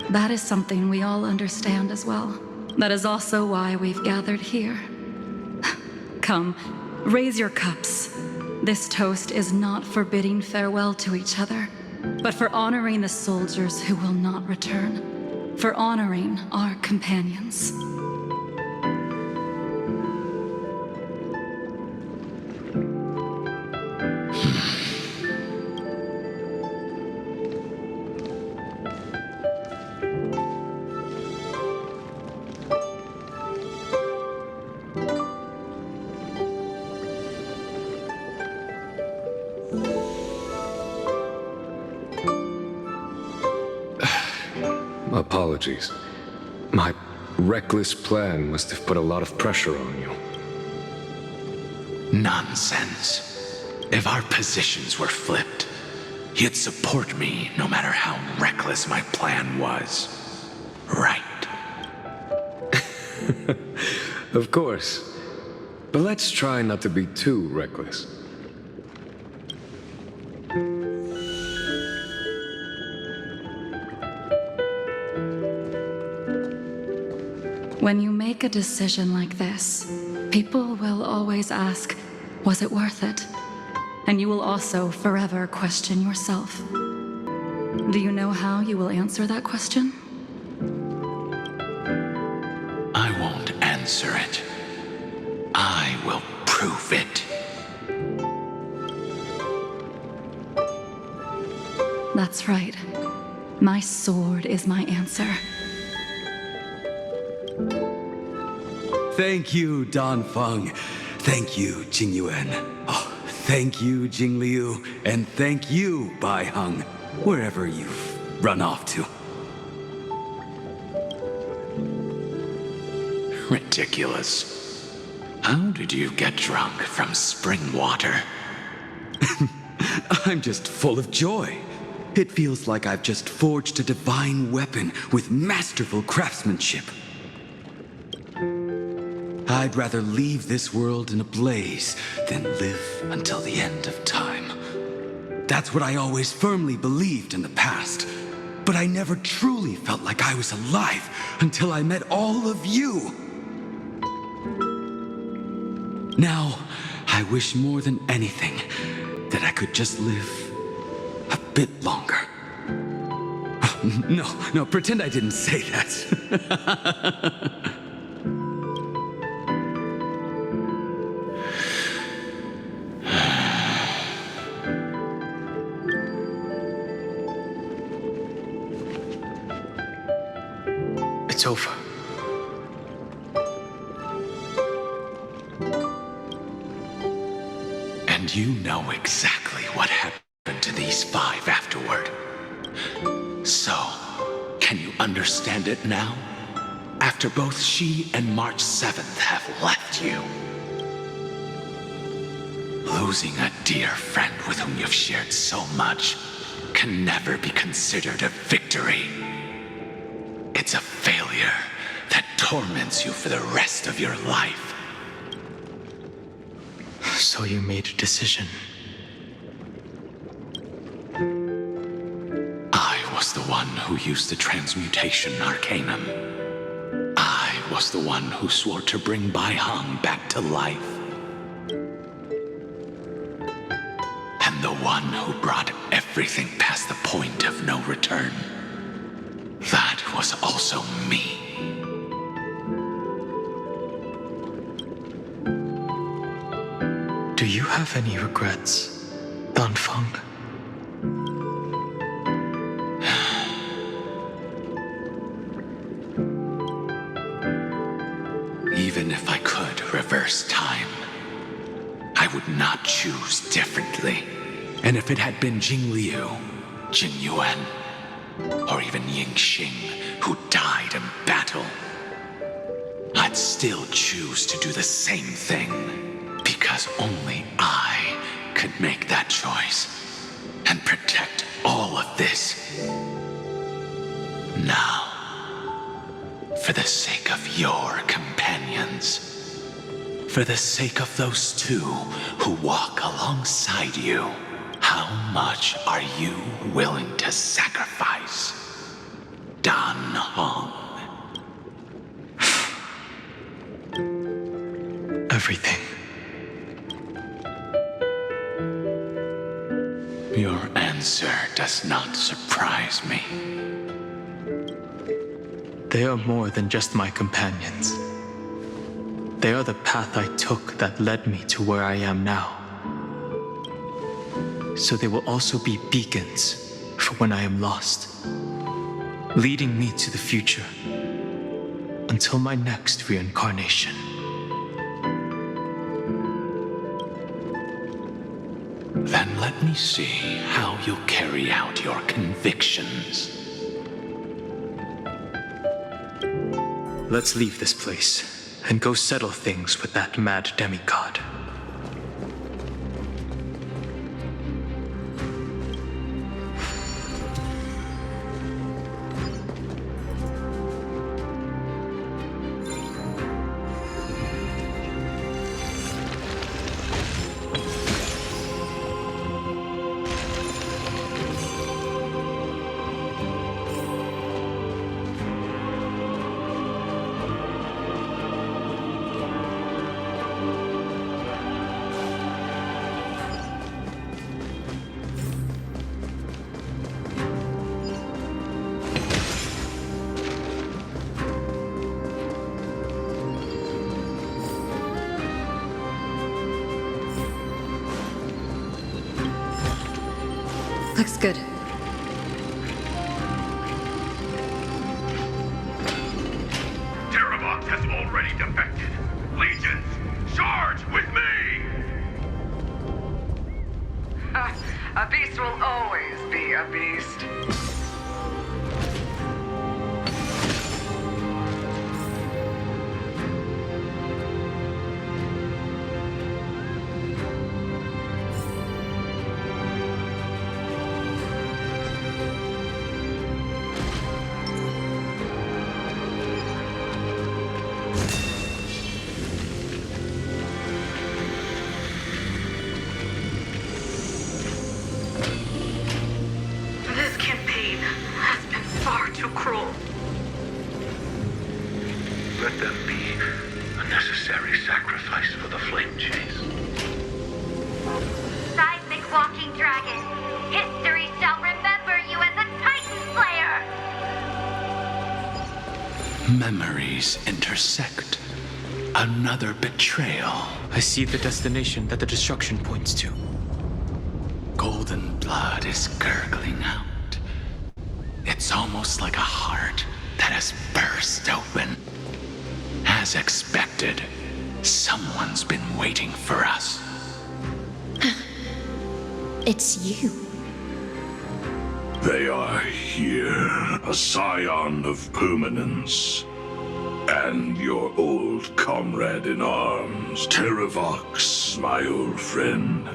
That is something we all understand as well. That is also why we've gathered here. Come, raise your cups. This toast is not for bidding farewell to each other, but for honoring the soldiers who will not return, for honoring our companions. Apologies. My reckless plan must have put a lot of pressure on you. Nonsense. If our positions were flipped, you'd support me no matter how reckless my plan was. Right. Of course. But let's try not to be too reckless. When you make a decision like this, people will always ask, was it worth it? And you will also forever question yourself. Do you know how you will answer that question? I won't answer it. I will prove it. That's right. My sword is my answer. Thank you, Dongfeng. Thank you, Jingyuan. Oh, thank you, Jingliu. And thank you, Baiheng, wherever you've run off to. Ridiculous. How did you get drunk from spring water? I'm just full of joy. It feels like I've just forged a divine weapon with masterful craftsmanship. I'd rather leave this world in a blaze than live until the end of time. That's what I always firmly believed in the past. But I never truly felt like I was alive until I met all of you. Now, I wish more than anything that I could just live a bit longer. No, pretend I didn't say that. It's over. And you know exactly what happened to these 5 afterward. So, can you understand it now? After both she and March 7th have left you. Losing a dear friend with whom you've shared so much can never be considered a victory. It's a failure that torments you for the rest of your life. So you made a decision. I was the one who used the transmutation arcanum. I was the one who swore to bring Bai Hong back to life. And the one who brought everything past the point of no return. That was also me. Do you have any regrets, Danfeng? Even if I could reverse time, I would not choose differently. And if it had been Jing Liu, Jing Yuan, or even Ying Xing who died in battle, I'd still choose to do the same thing, because only I could make that choice and protect all of this. Now, for the sake of your companions, for the sake of those two who walk alongside you, how much are you willing to sacrifice, Dan Hong? Everything. Your answer does not surprise me. They are more than just my companions. They are the path I took that led me to where I am now. So they will also be beacons for when I am lost, leading me to the future until my next reincarnation. Then let me see how you'll carry out your convictions. Let's leave this place and go settle things with that mad demigod. Looks good. Terravox has already defected. Legions, charge with me! A beast will always be a beast. This campaign has been far too cruel. Let them be a necessary sacrifice for the flame chase. Seismic walking dragon, history shall remember you as a Titan Slayer! Memories intersect. Another betrayal. I see the destination that the destruction points to. Golden blood is gurgling out. It's almost like a heart that has burst open. As expected, someone's been waiting for us. It's you. They are here, a scion of permanence. And your old comrade in arms, Terravox, my old friend.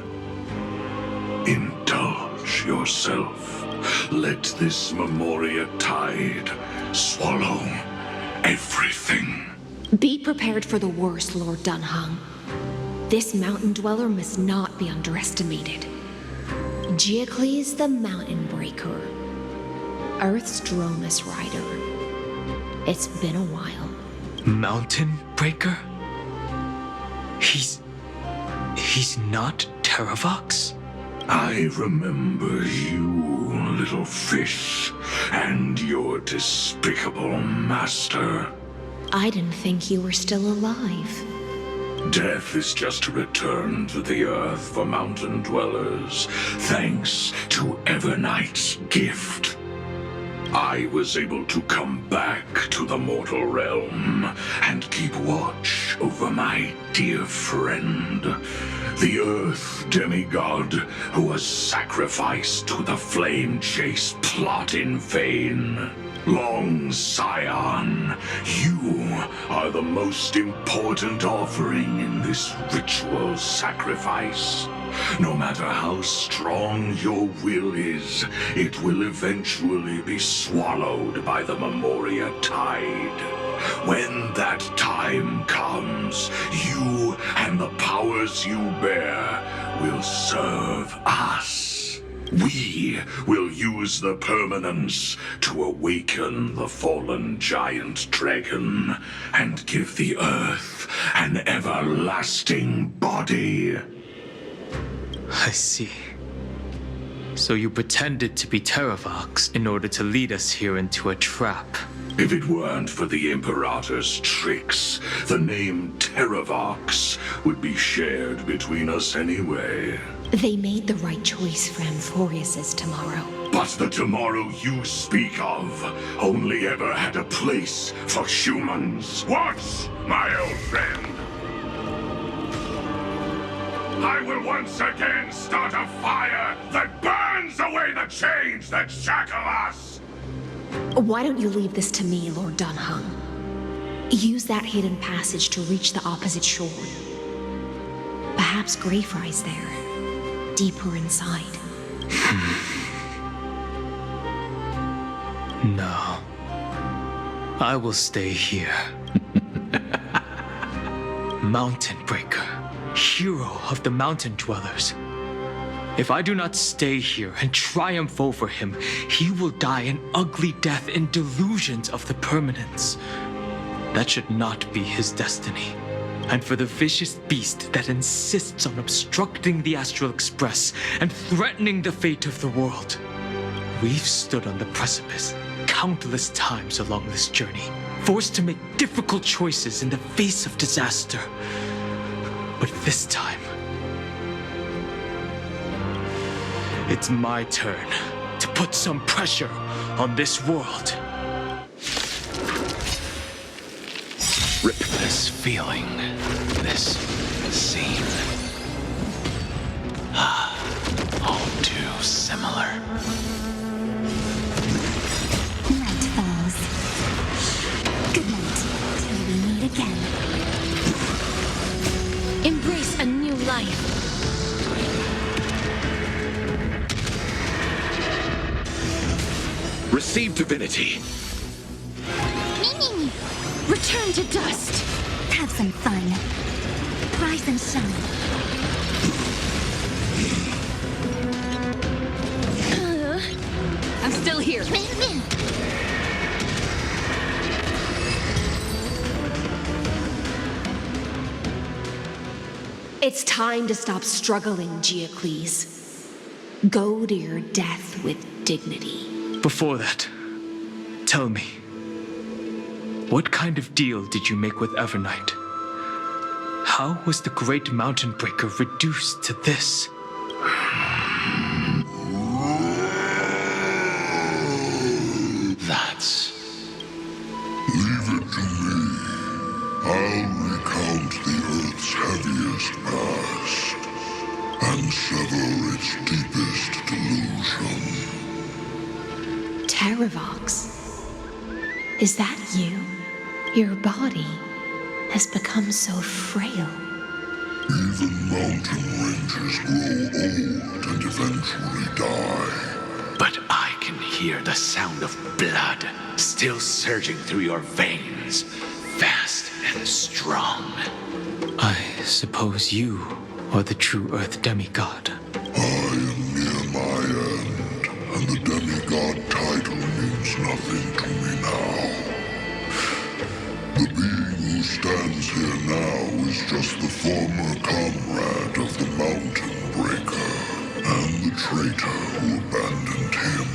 Indulge yourself. Let this Memoria tide swallow everything. Be prepared for the worst, Lord Dunhung. This mountain dweller must not be underestimated. Giacles the Mountain Breaker. Earth's Dromus Rider. It's been a while. Mountain Breaker? He's not Terravox? I remember you, little fish, and your despicable master. I didn't think you were still alive. Death is just a return to the earth for mountain dwellers, thanks to Evernight's gift. I was able to come back to the mortal realm and keep watch over my dear friend, the Earth demigod who was sacrificed to the flame chase plot in vain. Long Scion, you are the most important offering in this ritual sacrifice. No matter how strong your will is, it will eventually be swallowed by the Memoria tide. When that time comes, you and the powers you bear will serve us. We will use the permanence to awaken the fallen giant dragon and give the earth an everlasting body. I see. So you pretended to be Terravox in order to lead us here into a trap. If it weren't for the Imperator's tricks, the name Terravox would be shared between us anyway. They made the right choice for Amphorius's tomorrow. But the tomorrow you speak of only ever had a place for humans. Watch, my old friend! I will once again start a fire that burns away the chains that shackle us! Why don't you leave this to me, Lord Dunhung? Use that hidden passage to reach the opposite shore. Perhaps Greyfry's there, deeper inside. No. I will stay here. Mountain Breaker, hero of the mountain dwellers. If I do not stay here and triumph over him, he will die an ugly death in delusions of the permanence. That should not be his destiny. And for the vicious beast that insists on obstructing the Astral Express and threatening the fate of the world. We've stood on the precipice countless times along this journey, forced to make difficult choices in the face of disaster. But this time, it's my turn to put some pressure on this world. Rip this feeling, this scene. All too similar. Night falls. Good night, till we meet again. Embrace a new life. Receive divinity. Return to dust. Have some fun. Rise and shine. I'm still here. It's time to stop struggling, Giacles. Go to your death with dignity. Before that, tell me, what kind of deal did you make with Evernight? How was the Great Mountain Breaker reduced to this? That's... Leave it to me. I'll recount the Earth's heaviest past and sever its deepest delusion. Terravox, is that you? Your body has become so frail. Even mountain ranges grow old and eventually die. But I can hear the sound of blood still surging through your veins, fast and strong. I suppose you are the true Earth demigod. I am near my end, and the demigod title means nothing to me now. The being who stands here now is just the former comrade of the Mountain Breaker, and the traitor who abandoned him.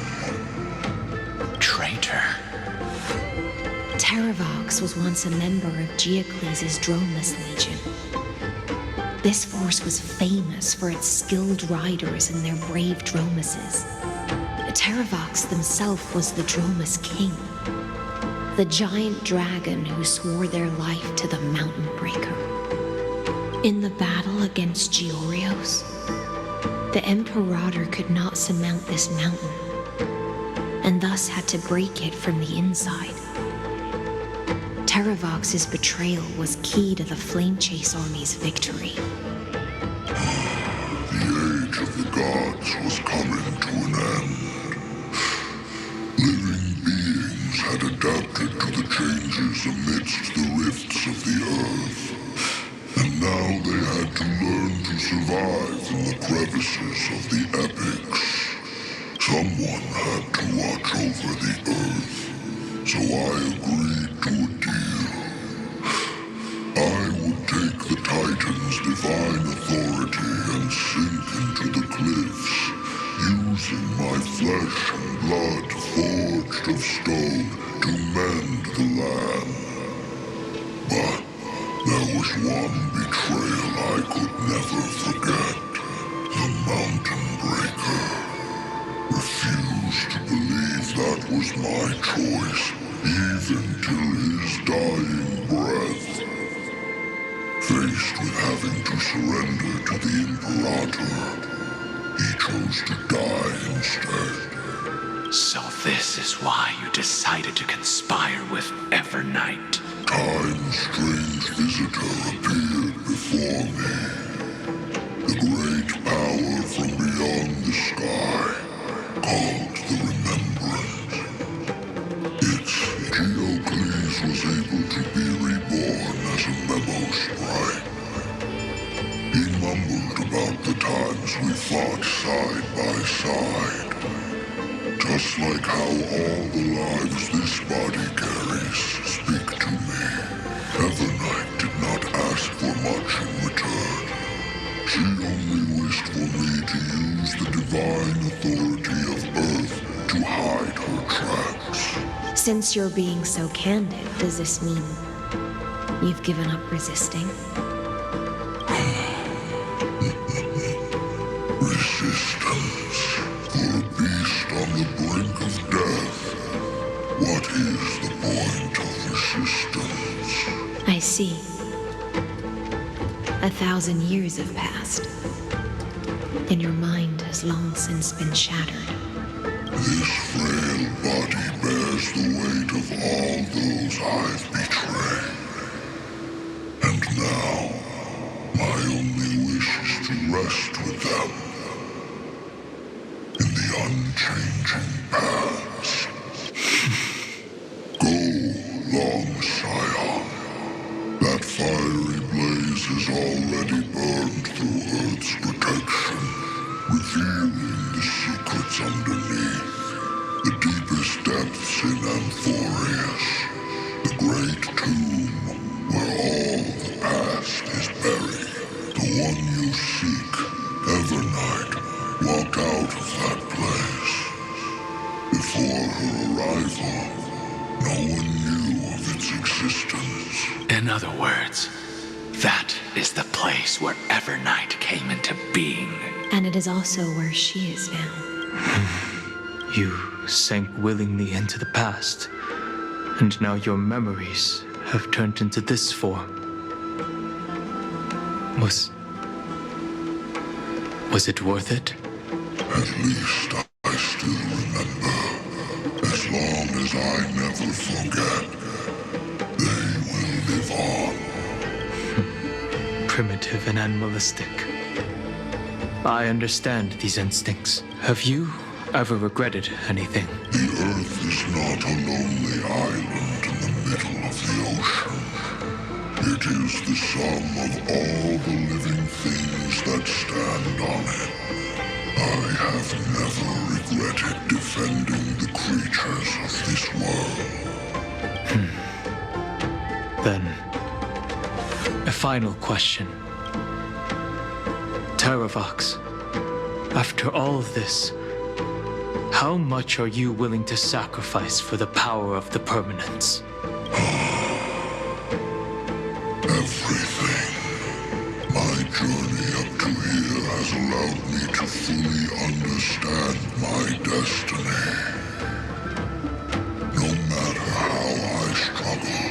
Traitor? Terravox was once a member of Geocles' Droneless Legion. This force was famous for its skilled riders and their brave dromeses. Terravox himself was the Dromus King, the giant dragon who swore their life to the Mountain Breaker. In the battle against Georios, the Imperator could not surmount this mountain, and thus had to break it from the inside. Terravox's betrayal was key to the Flame Chase Army's victory. The age of the gods was coming to an end. Living beings had adapted to the changes amidst the rifts of the earth, and now they had to learn to survive in the crevices of the epics. Someone had to watch over the earth, so I agreed to a deal. I would take the Titan's divine authority and sink into the cliffs, using my flesh and blood forged of stone to mend the land. But there was one betrayal I could never forget. The Mountain Breaker refused to believe that was my choice, even till his dying breath. Faced with having to surrender to the Imperator, he chose to die instead. So this is why you decided to conspire with Evernight. Time's strange visitor appeared before me. The great power from beyond the sky, called the Remembrance. Its Geocles was able to be reborn as a memo sprite. He mumbled about the times we fought side by side. Just like how all the lives this body carries speak to me. Evernight did not ask for much in return. She only wished for me to use the divine authority of Earth to hide her tracks. Since you're being so candid, does this mean you've given up resisting? Resistance. For a beast on the brink of death. What is the point of resistance? I see. 1,000 years have passed, and your mind has long since been shattered. This frail body bears the weight of all those I've betrayed. And now, my only wish is to rest with them in the unchanging past. Go, long Scion. That fiery blaze has already burned through Earth's protection, revealing the secrets underneath, the deepest depths in Amphorius, the great tomb where all the past is buried. The one you seek, Evernight, walked out of that place. Before her arrival, no one knew of its existence. In other words, that is the place where Evernight came into being. And it is also where she is now. You sank willingly into the past, and now your memories have turned into this form. Was it worth it? At least I still remember, as as I never forget, they will live on. Primitive and animalistic. I understand these instincts. Have you ever regretted anything? The Earth is not a lonely island in the middle of the ocean. It is the sum of all the living things that stand on it. I have never regretted defending the creatures of this world. Then, a final question. Terravox, after all of this, how much are you willing to sacrifice for the power of the permanence? Everything. My journey up to here has allowed me to fully understand my destiny. No matter how I struggle,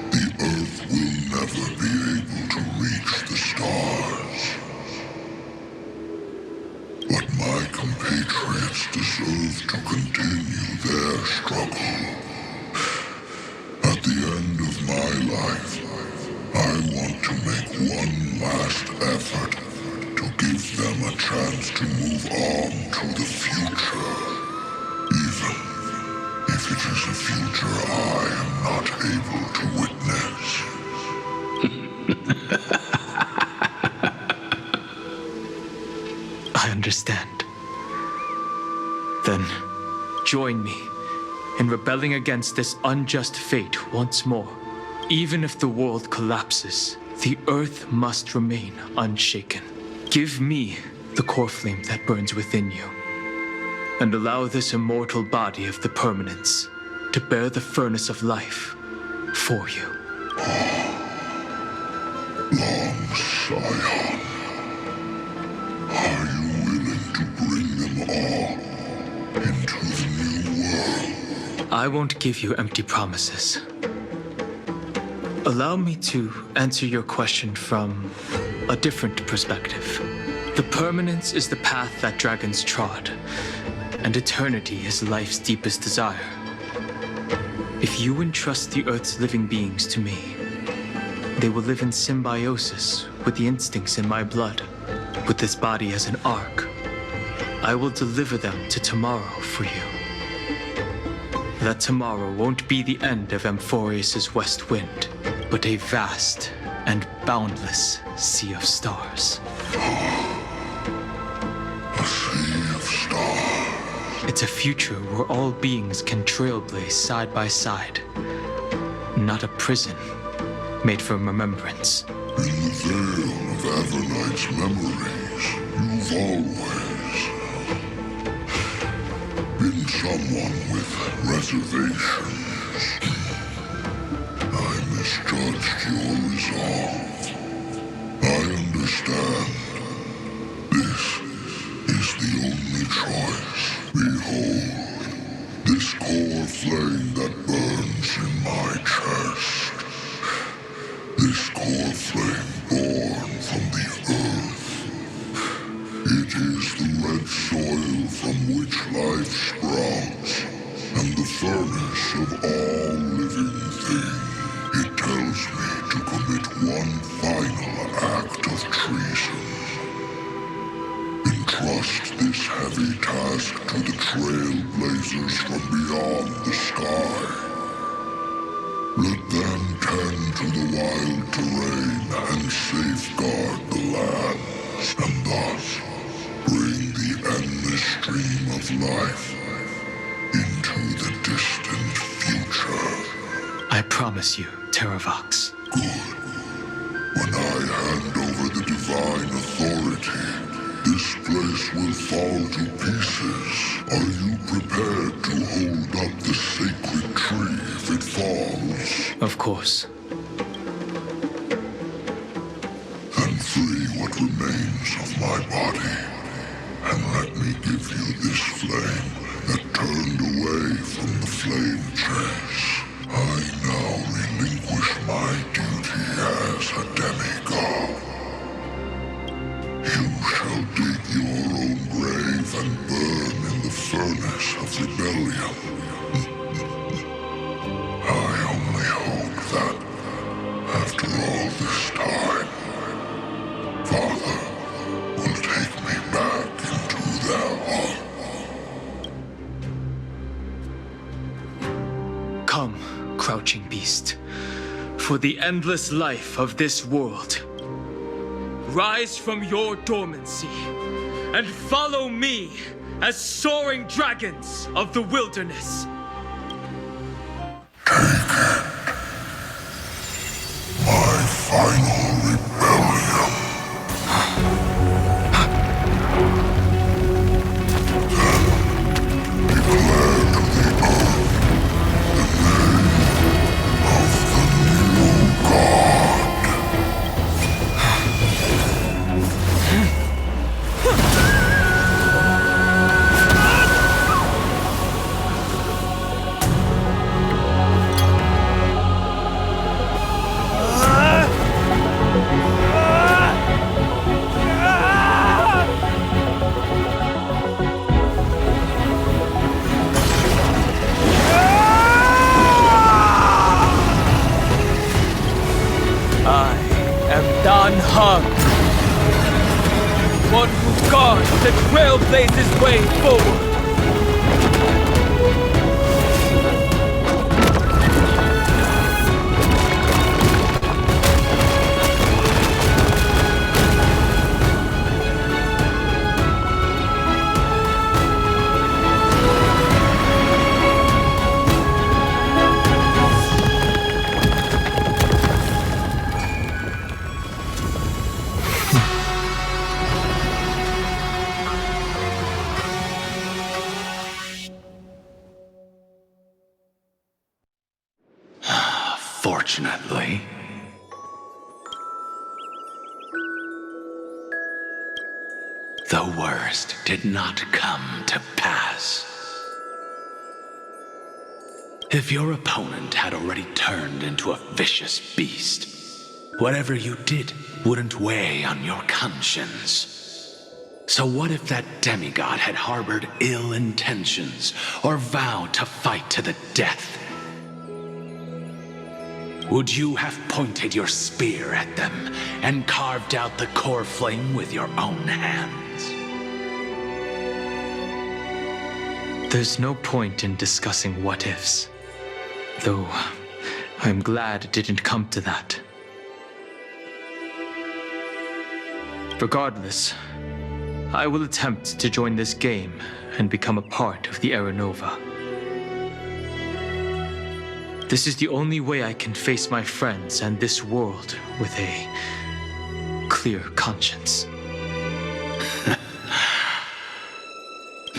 the Earth will never be able to reach the stars. But my compatriots deserve to continue their struggle. At the end of my life, I want to make one last effort to give them a chance to move on to the future. Even if it is a future I am not able to witness. I understand. Then, join me in rebelling against this unjust fate once more. Even if the world collapses, the Earth must remain unshaken. Give me the core flame that burns within you, and allow this immortal body of the permanence to bear the furnace of life for you. Long Scion, are you willing to bring them all into the new world? I won't give you empty promises. Allow me to answer your question from a different perspective. The permanence is the path that dragons trod, and eternity is life's deepest desire. If you entrust the Earth's living beings to me, they will live in symbiosis with the instincts in my blood. With this body as an ark, I will deliver them to tomorrow for you. That tomorrow won't be the end of Amphorius' west wind, but a vast and boundless sea of stars. A sea of stars. It's a future where all beings can trailblaze side by side. Not a prison made for remembrance. In the veil of Avernight's memories, you've always been someone with reservations. I misjudged your resolve. I understand. This is the only choice. Behold, this core flame that burns in my chest. This core flame born from the earth. It is the red soil from which life sprouts, and the furnace of all living things. It tells me to commit one final act of treason. Entrust this heavy task to the Trailblazers from beyond the sky. Let them tend to the wild terrain and safeguard the lands, and thus bring the endless stream of life into the distant future. I promise you, Terravox. Good. When I hand over the divine authority, this place will fall to pieces. Are you prepared to hold up the sacred tree if it falls? Of course. Then free what remains of my body, and let me give you this flame that turned away from the flame chase. I now relinquish my duty as a demigod. You shall dig your own grave and burn in the furnace of rebellion. crouching beast, for the endless life of this world. Rise from your dormancy and follow me as soaring dragons of the wilderness. My final rebellion. Then declare to the earth the name of the new god. I am Dan Heng, one who guards the Trailblaze's way forward. Fortunately, the worst did not come to pass. If your opponent had already turned into a vicious beast, whatever you did wouldn't weigh on your conscience. So what if that demigod had harbored ill intentions or vowed to fight to the death? Would you have pointed your spear at them and carved out the core flame with your own hands? There's no point in discussing what-ifs. Though, I'm glad it didn't come to that. Regardless, I will attempt to join this game and become a part of the Era Nova. This is the only way I can face my friends and this world with a clear conscience.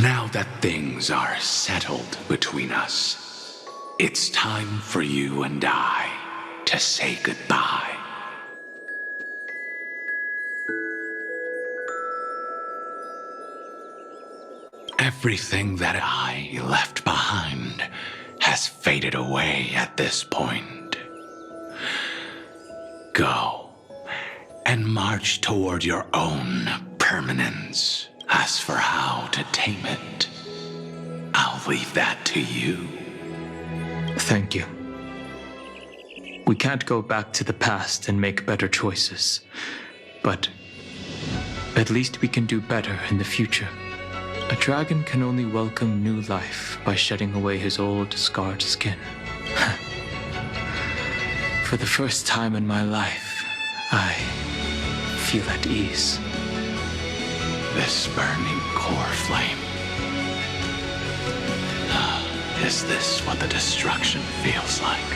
Now that things are settled between us, it's time for you and I to say goodbye. Everything that I left behind has faded away at this point. Go and march toward your own permanence. As for how to tame it, I'll leave that to you. Thank you. We can't go back to the past and make better choices, but at least we can do better in the future. A dragon can only welcome new life by shedding away his old, scarred skin. For the first time in my life, I feel at ease. This burning core flame. Is this what the destruction feels like?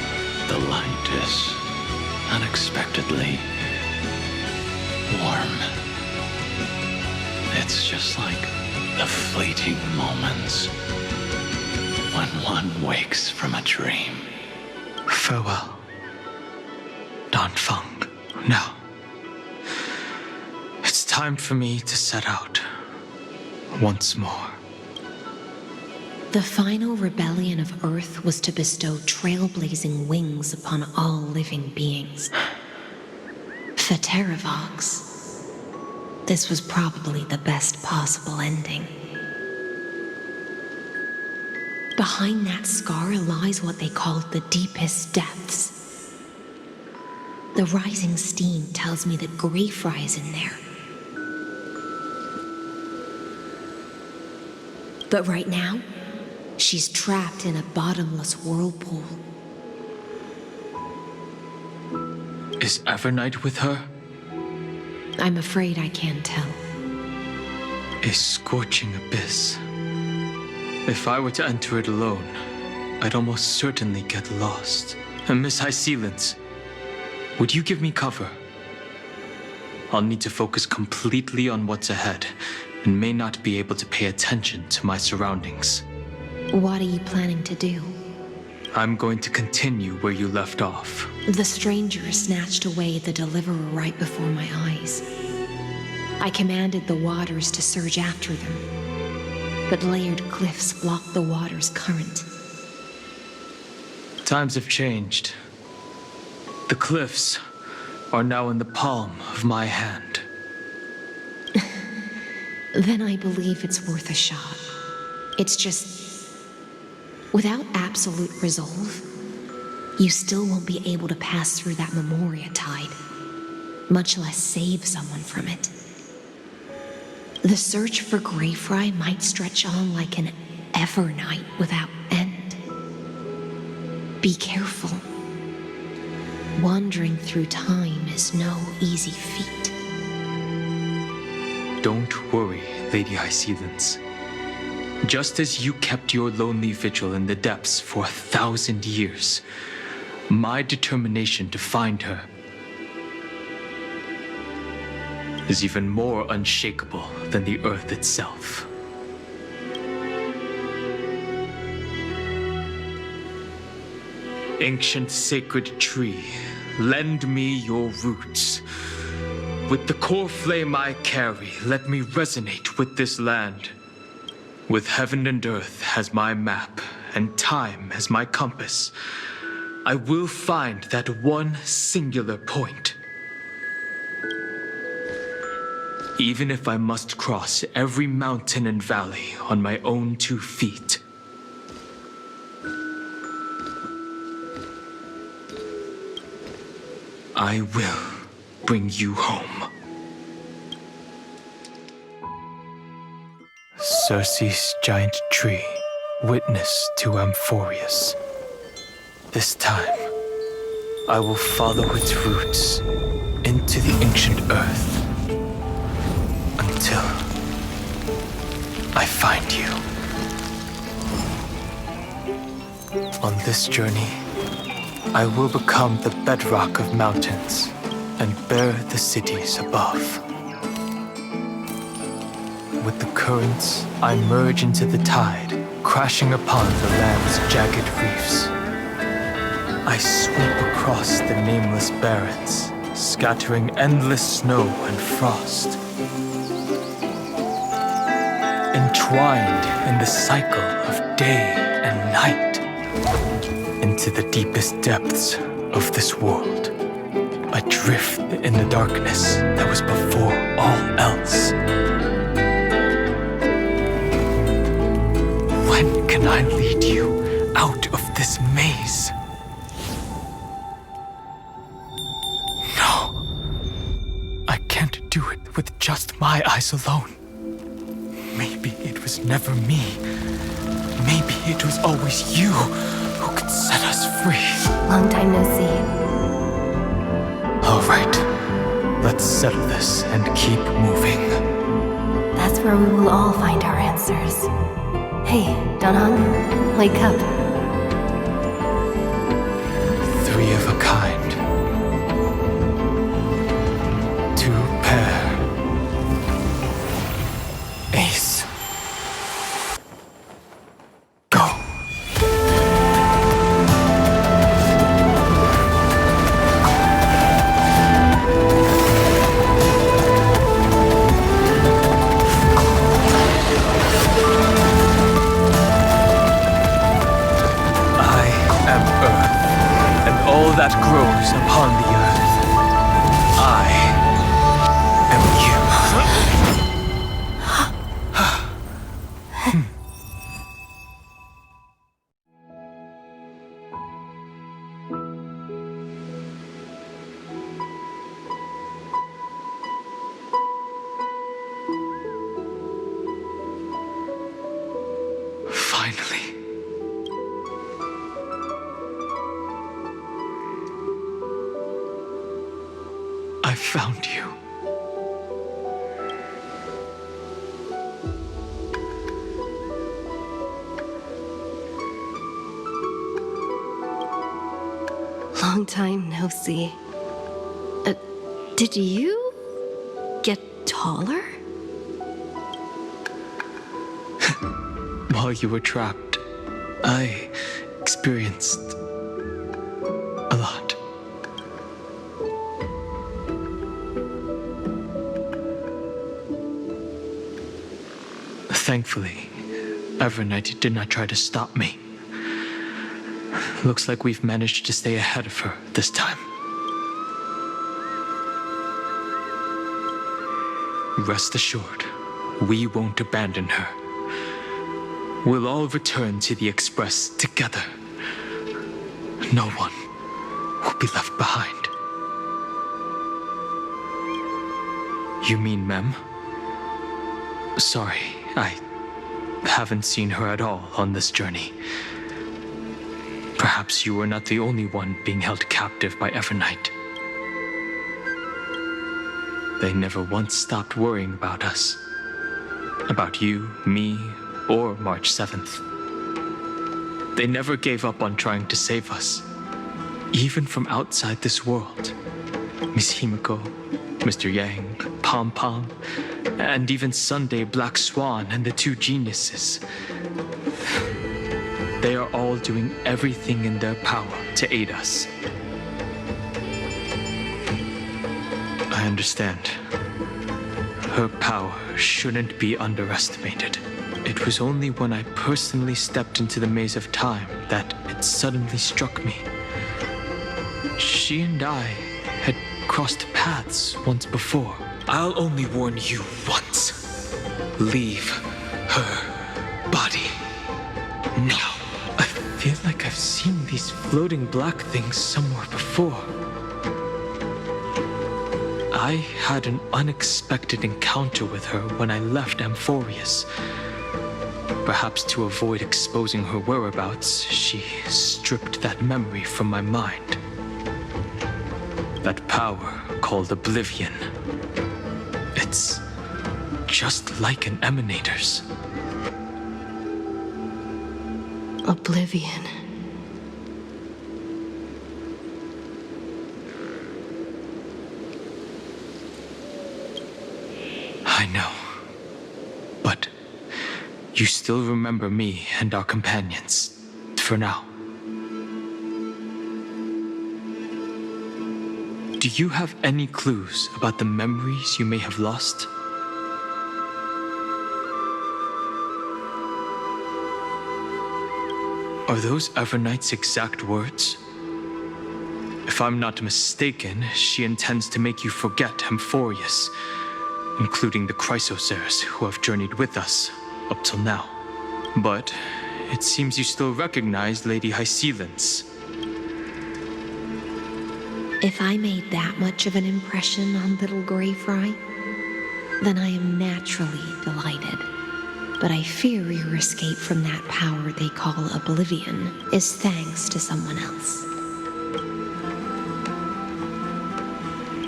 The light is unexpectedly warm. It's just like the fleeting moments when one wakes from a dream. Farewell, Dan Feng. Now, it's time for me to set out once more. The final rebellion of Earth was to bestow trailblazing wings upon all living beings. For Terravox, this was probably the best possible ending. Behind that scar lies what they called the deepest depths. The rising steam tells me that Greyfry is in there. But right now, she's trapped in a bottomless whirlpool. Is Evernight with her? I'm afraid I can't tell. A scorching abyss. If I were to enter it alone, I'd almost certainly get lost. And Miss High Sealants, would you give me cover? I'll need to focus completely on what's ahead, and may not be able to pay attention to my surroundings. What are you planning to do? I'm going to continue where you left off. The stranger snatched away the deliverer right before my eyes. I commanded the waters to surge after them, but layered cliffs blocked the water's current. Times have changed. The cliffs are now in the palm of my hand. Then I believe it's worth a shot. It's just, without absolute resolve, you still won't be able to pass through that Memoria tide, much less save someone from it. The search for Greyfry might stretch on like an Evernight without end. Be careful. Wandering through time is no easy feat. Don't worry, Lady High Sealants. Just as you kept your lonely vigil in the depths for 1,000 years, my determination to find her is even more unshakable than the earth itself. Ancient sacred tree, lend me your roots. With the core flame I carry, let me resonate with this land. With heaven and earth as my map, and time as my compass, I will find that one singular point. Even if I must cross every mountain and valley on my own 2 feet. I will bring you home. Circe's giant tree, witness to Amphorius. This time, I will follow its roots into the ancient earth until I find you. On this journey, I will become the bedrock of mountains and bear the cities above. With the currents, I merge into the tide, crashing upon the land's jagged reefs. I sweep across the nameless barrens, scattering endless snow and frost. Entwined in the cycle of day and night, into the deepest depths of this world, adrift in the darkness that was before all else. When can I lead you out of this maze? No, I can't do it with just my eyes alone. Maybe it was never me. Maybe it was always you who could set us free. Long time no see. All right, let's settle this and keep moving. That's where we will all find our answers. Hey, Donhong, wake up. 3 of a kind. 2 pair. Ace. Go. All that grows upon the earth. I am you. Finally. found you. Long time no see. Did you get taller? While you were trapped, I experienced a lot. Thankfully, Evernight did not try to stop me. Looks like we've managed to stay ahead of her this time. Rest assured, we won't abandon her. We'll all return to the Express together. No one will be left behind. You mean Mem? Sorry, I haven't seen her at all on this journey. Perhaps you were not the only one being held captive by Evernight. They never once stopped worrying about us. About you, me, or March 7th. They never gave up on trying to save us, even from outside this world. Miss Himiko, Mr. Yang, Pom Pom, and even Sunday Black Swan and the two geniuses. They are all doing everything in their power to aid us. I understand. Her power shouldn't be underestimated. It was only when I personally stepped into the maze of time that it suddenly struck me. She and I had crossed paths once before. I'll only warn you once. Leave her body now. I feel like I've seen these floating black things somewhere before. I had an unexpected encounter with her when I left Amphorius. Perhaps to avoid exposing her whereabouts, she stripped that memory from my mind. That power called Oblivion. It's just like an emanator's. Oblivion. I know. But you still remember me and our companions, for now. Do you have any clues about the memories you may have lost? Are those Evernight's exact words? If I'm not mistaken, she intends to make you forget Amphorius, including the Chrysosaurs who have journeyed with us up till now. But it seems you still recognize Lady Hycelens. If I made that much of an impression on little Greyfry, then I am naturally delighted. But I fear your escape from that power they call Oblivion is thanks to someone else.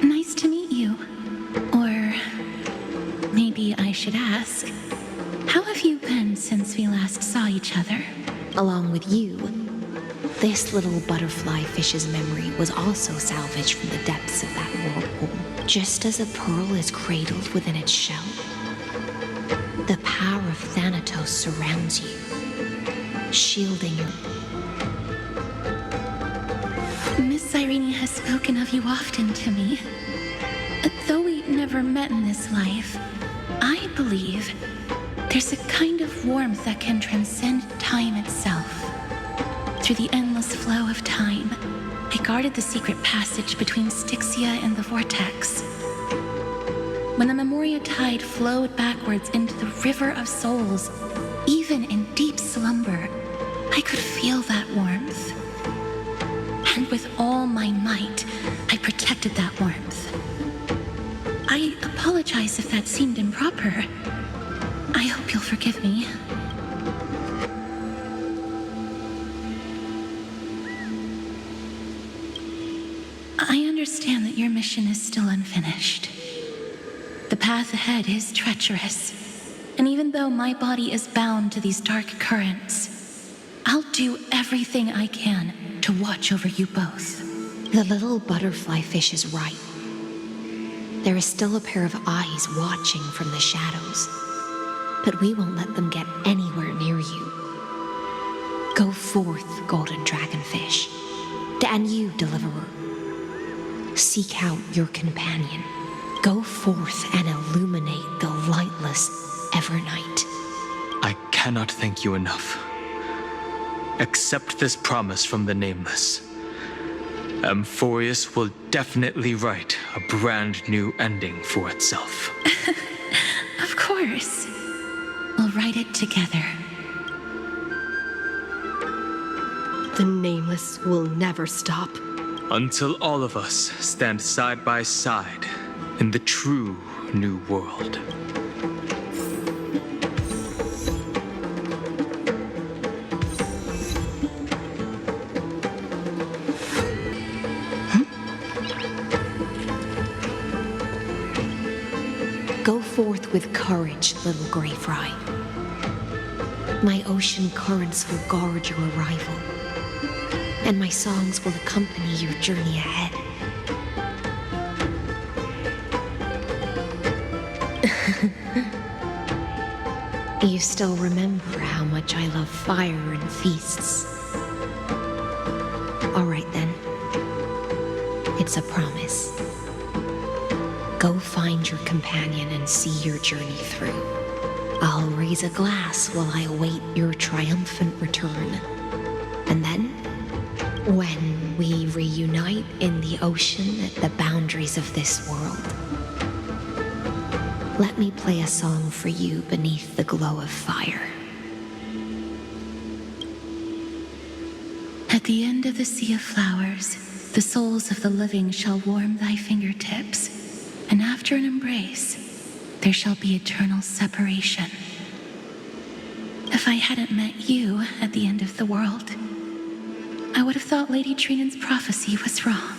Nice to meet you. Or maybe I should ask, how have you been since we last saw each other? Along with you, this little butterfly fish's memory was also salvaged from the depths of that whirlpool. Just as a pearl is cradled within its shell, the power of Thanatos surrounds you, shielding you. Miss Irene has spoken of you often to me. Though we never met in this life, I believe there's a kind of warmth that can transcend time itself. Through the endless flow of time, I guarded the secret passage between Styxia and the Vortex. When the Memoria tide flowed backwards into the River of Souls, even in deep slumber, I could feel that warmth. And with all my might, I protected that warmth. I apologize if that seemed improper. I hope you'll forgive me. I understand that your mission is still unfinished. The path ahead is treacherous, and even though my body is bound to these dark currents, I'll do everything I can to watch over you both. The little butterfly fish is right. There is still a pair of eyes watching from the shadows, but we won't let them get anywhere near you. Go forth, golden dragonfish, and you, deliverer. Seek out your companion. Go forth and illuminate the lightless Evernight. I cannot thank you enough. Accept this promise from the Nameless. Amphorius will definitely write a brand new ending for itself. Of course. We'll write it together. The Nameless will never stop. Until all of us stand side by side in the true new world. Go forth with courage, little gray fry. My ocean currents will guard your arrival, and my songs will accompany your journey ahead. You still remember how much I love fire and feasts. All right then. It's a promise. Go find your companion and see your journey through. I'll raise a glass while I await your triumphant return. And then, when we reunite in the ocean at the boundaries of this world, let me play a song for you beneath the glow of fire. At the end of the sea of flowers, the souls of the living shall warm thy fingertips, and after an embrace, there shall be eternal separation. If I hadn't met you at the end of the world, I would have thought Lady Trinan's prophecy was wrong.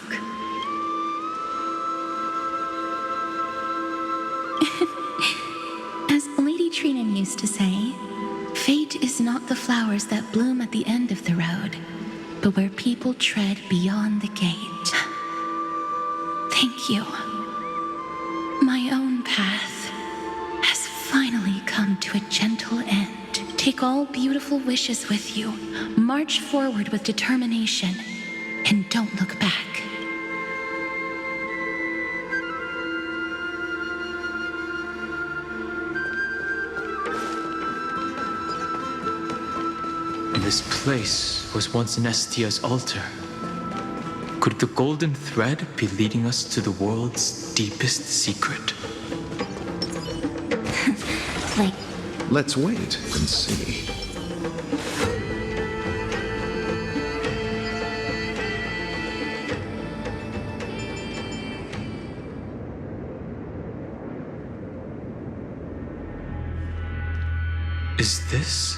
As Lady Trinan used to say, fate is not the flowers that bloom at the end of the road, but where people tread beyond the gate. Thank you. My own path has finally come to a gentle end. Take all beautiful wishes with you, march forward with determination, and don't look back. This place was once Nestia's altar. Could the golden thread be leading us to the world's deepest secret? Like... Let's wait and see. Is this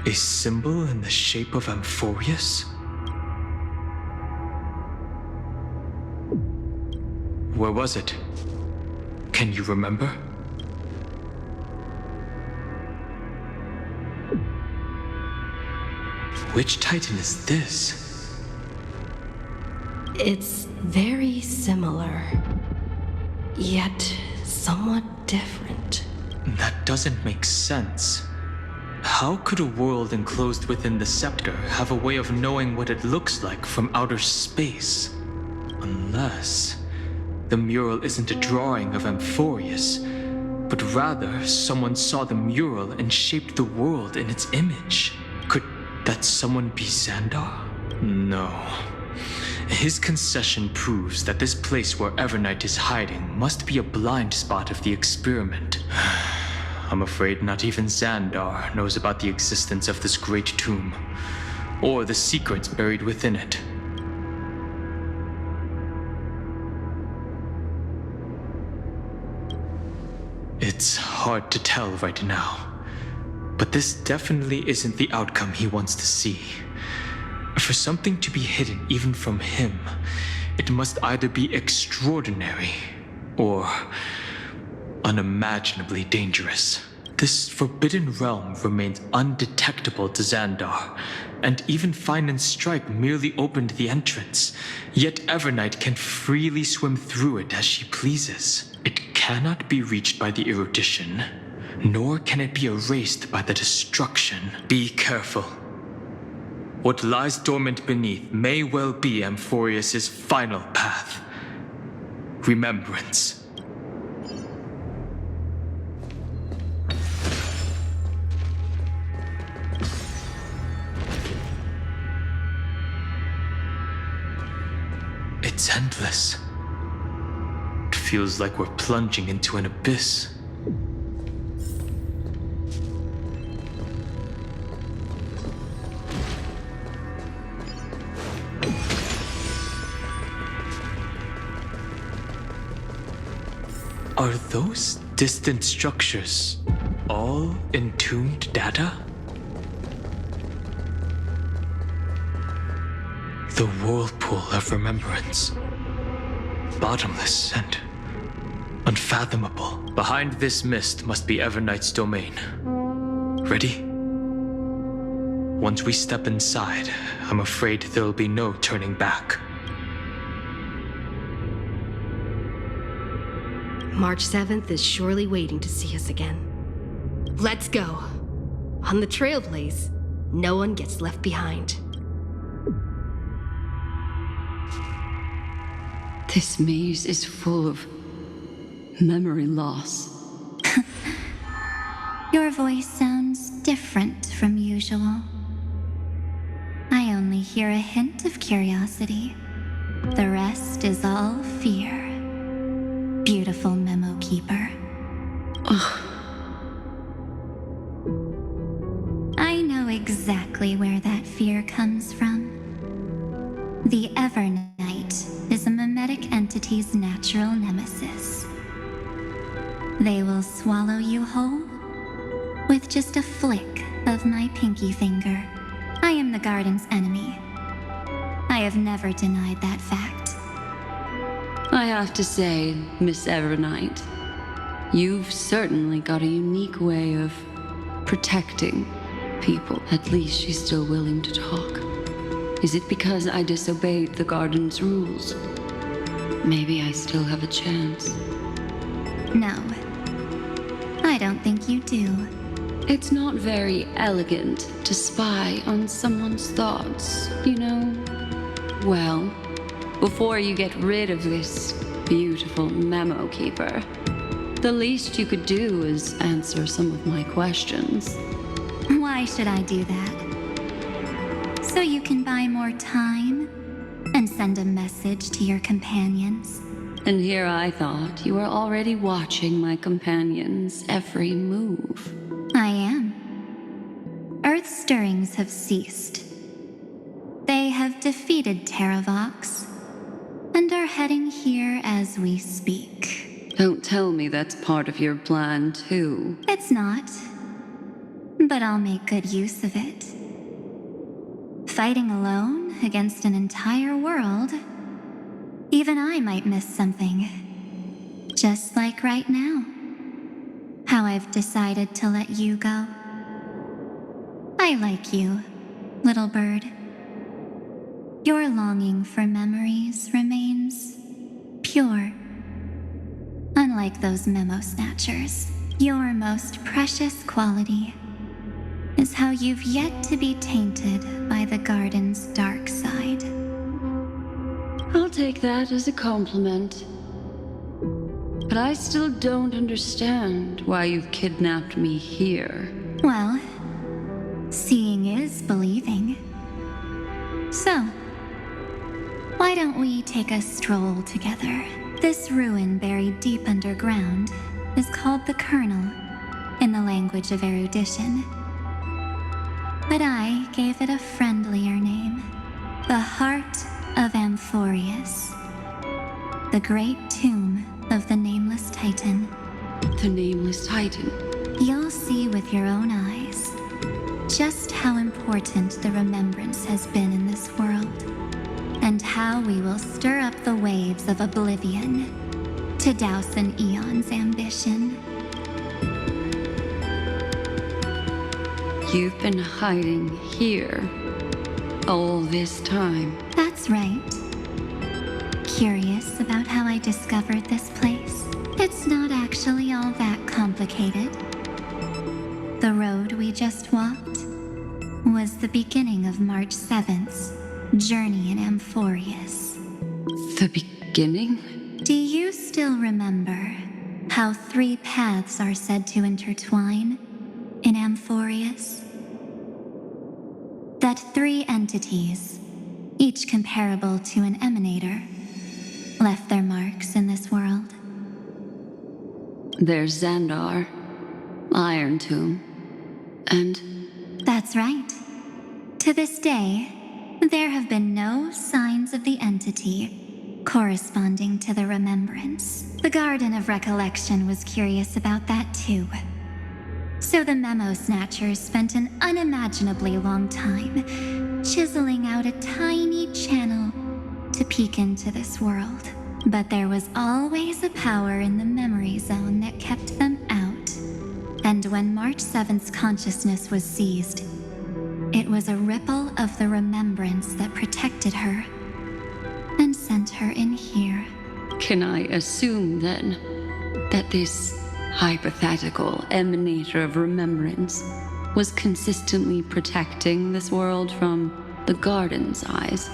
a symbol in the shape of Amphorius? Where was it? Can you remember? Which Titan is this? It's very similar, yet somewhat different. That doesn't make sense. How could a world enclosed within the scepter have a way of knowing what it looks like from outer space? Unless the mural isn't a drawing of Amphorius, but rather someone saw the mural and shaped the world in its image. Could that someone be Xandar? No. His concession proves that this place where Evernight is hiding must be a blind spot of the experiment. I'm afraid not even Xandar knows about the existence of this great tomb, or the secrets buried within it. It's hard to tell right now, but this definitely isn't the outcome he wants to see. For something to be hidden even from him, it must either be extraordinary or unimaginably dangerous. This forbidden realm remains undetectable to Xandar, and even Fine and Stripe merely opened the entrance. Yet Evernight can freely swim through it as she pleases. It cannot be reached by the erudition, nor can it be erased by the destruction. Be careful. What lies dormant beneath may well be Amphorius' final path. Remembrance. It's endless. It feels like we're plunging into an abyss. Are those distant structures all entombed data? The whirlpool of remembrance. Bottomless and unfathomable. Behind this mist must be Evernight's domain. Ready? Once we step inside, I'm afraid there'll be no turning back. March 7th is surely waiting to see us again. Let's go. On the Trailblaze, no one gets left behind. This maze is full of memory loss. Your voice sounds different from usual. I only hear a hint of curiosity. The rest is all fear. Beautiful memo keeper. I know exactly where that fear comes from. The Evernight is a mimetic entity's natural nemesis. They will swallow you whole with just a flick of my pinky finger. I am the garden's enemy. I have never denied that fact. I have to say, Miss Evernight, you've certainly got a unique way of protecting people. At least she's still willing to talk. Is it because I disobeyed the garden's rules? Maybe I still have a chance. No, I don't think you do. It's not very elegant to spy on someone's thoughts, you know? Well, before you get rid of this beautiful memo keeper, the least you could do is answer some of my questions. Why should I do that? So you can buy more time and send a message to your companions? And here I thought you were already watching my companions' every move. I am. Earth's stirrings have ceased. They have defeated Terravox and are heading here as we speak. Don't tell me that's part of your plan, too. It's not, but I'll make good use of it. Fighting alone against an entire world, even I might miss something. Just like right now. How I've decided to let you go. I like you, little bird. Your longing for memories remains pure. Unlike those memo snatchers, your most precious quality is how you've yet to be tainted by the garden's dark side. I'll take that as a compliment. But I still don't understand why you've kidnapped me here. Well, seeing is believing. So, why don't we take a stroll together? This ruin buried deep underground is called the Kernel, in the language of erudition. But I gave it a friendlier name. The Heart of Amphorius. The great tomb of the Nameless Titan. The Nameless Titan? You'll see with your own eyes just how important the remembrance has been in this world. and how we will stir up the waves of oblivion to douse an eon's ambition. You've been hiding here all this time. That's right. Curious about how I discovered this place? It's not actually all that complicated. The road we just walked was the beginning of March 7th's journey in Amphorius. The beginning? Do you still remember how 3 paths are said to intertwine in Amphorius? That 3 entities, each comparable to an emanator, left their marks in this world. There's Xandar, Iron Tomb, and... That's right. To this day, there have been no signs of the entity corresponding to the remembrance. The Garden of Recollection was curious about that too. So the Memo Snatchers spent an unimaginably long time chiseling out a tiny channel to peek into this world. But there was always a power in the memory zone that kept them out. And when March 7th's consciousness was seized, it was a ripple of the remembrance that protected her and sent her in here. Can I assume, then, that this hypothetical emanator of remembrance was consistently protecting this world from the Garden's eyes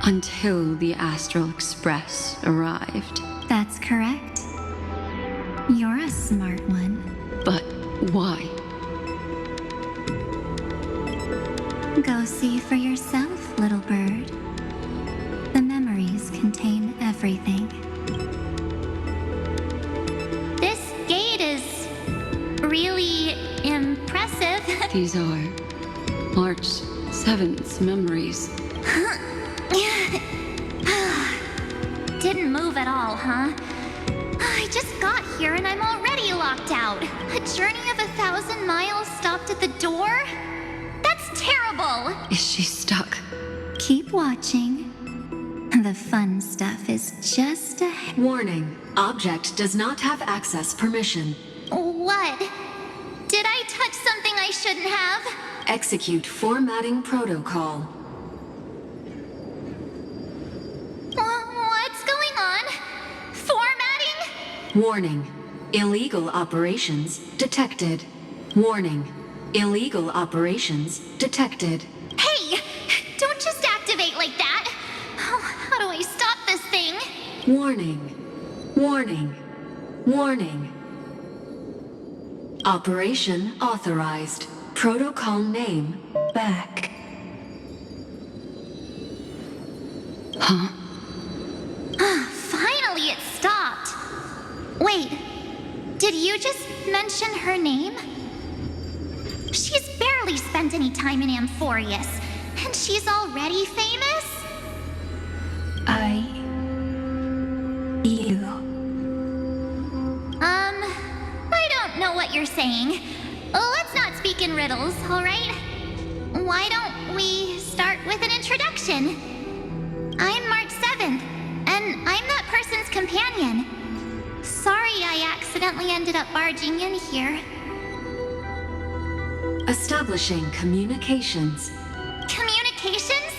until the Astral Express arrived? That's correct. You're a smart one. But why? Go see for yourself, little bird. The memories contain everything. This gate is really impressive. These are March 7th's memories. Didn't move at all, huh? I just got here and I'm already locked out. A journey of 1,000 miles stopped at the door? That's terrible! Is she stuck? Keep watching. The fun stuff is just ahead. Warning. Object does not have access permission. What? Did I touch something I shouldn't have? Execute formatting protocol. What's going on? Formatting? Warning. Illegal operations detected. Warning. Illegal operations detected. Hey! Don't just activate like that! Oh, how do I stop this thing? Warning. Warning. Warning. Operation authorized. Protocol name back. Huh? Finally it stopped. Wait, did you just mention her name? She's barely spent any time in Amphorius, and she's already famous? I don't know what you're saying. Let's not speak in riddles, alright? Why don't we start with an introduction? I'm March 7th, and I'm that person's companion. Sorry I accidentally ended up barging in here. Establishing communications. Communications?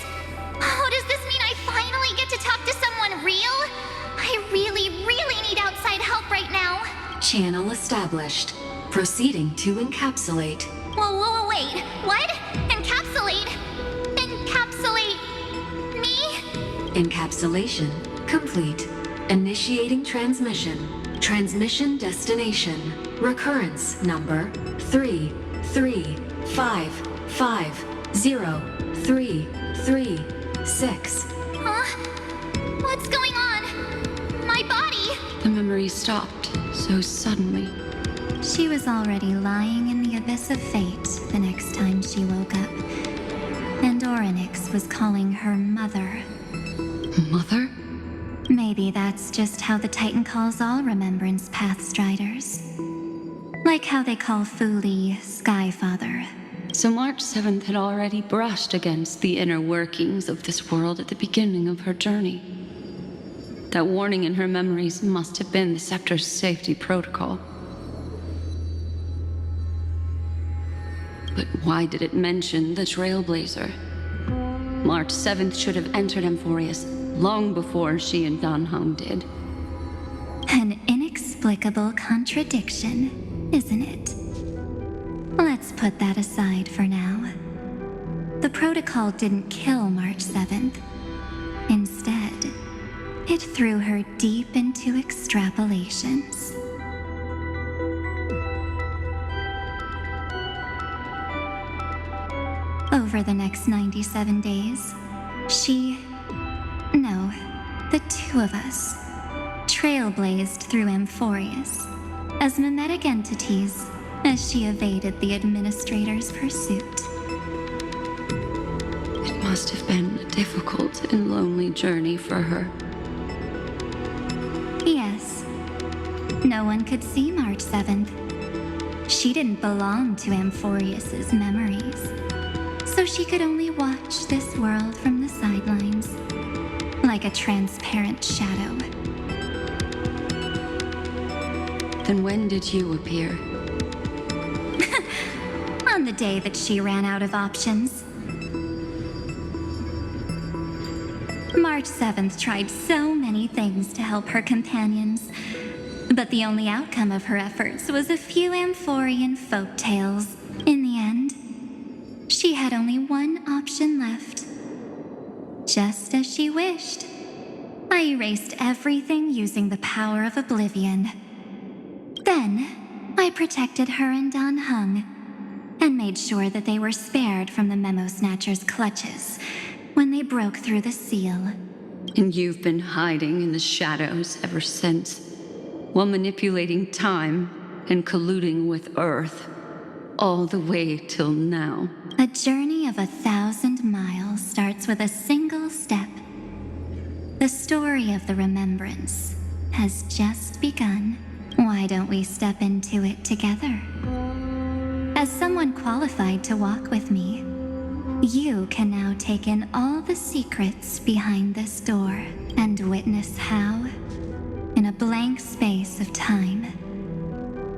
Oh, does this mean I finally get to talk to someone real? I really need outside help right now. Channel established. Proceeding to encapsulate. Whoa, wait. What? Encapsulate? Encapsulate me? Encapsulation complete. Initiating transmission. Transmission destination. Recurrence number 335503336. Huh? What's going on? My body? The memory stopped so suddenly. She was already lying in the abyss of fate the next time she woke up. And Orynyx was calling her mother. Mother? Maybe that's just how the Titan calls all Remembrance Pathstriders. Like how they call Fuli Skyfather, So March 7th had already brushed against the inner workings of this world at the beginning of her journey. That warning in her memories must have been the Scepter's safety protocol. But why did it mention the Trailblazer? March 7th should have entered Amphorius long before she and Dan Heng did. An inexplicable contradiction, isn't it? Let's put that aside for now. The protocol didn't kill March 7th. Instead, it threw her deep into extrapolations. Over the next 97 days, the two of us, trailblazed through Amphorius as mimetic entities as she evaded the administrator's pursuit. It must have been a difficult and lonely journey for her. Yes. No one could see March 7th. She didn't belong to Amphorius's memories, so she could only watch this world from the sidelines, like a transparent shadow. Then when did you appear? On the day that she ran out of options. March 7th tried so many things to help her companions, but the only outcome of her efforts was a few Amphorian folk tales. In the end, she had only one option left. Just as she wished, I erased everything using the power of oblivion. Then, I protected her and Dan Heng, and made sure that they were spared from the Memo Snatcher's clutches when they broke through the seal. And you've been hiding in the shadows ever since, while manipulating time and colluding with Earth, all the way till now. A journey of 1,000 miles starts with a single step. The story of the remembrance has just begun. Why don't we step into it together? As someone qualified to walk with me, you can now take in all the secrets behind this door and witness how, in a blank space of time,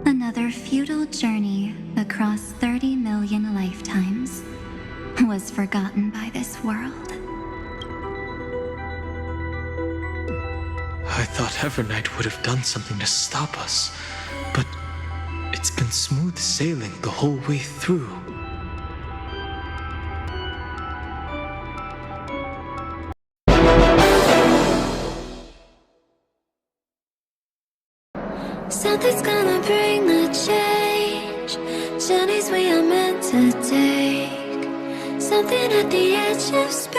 another futile journey across 30 million lifetimes was forgotten by this world. I thought Evernight would have done something to stop us, but it's been smooth sailing the whole way through. Something's gonna bring the change. Journeys we are meant to take. Something at the edge of space.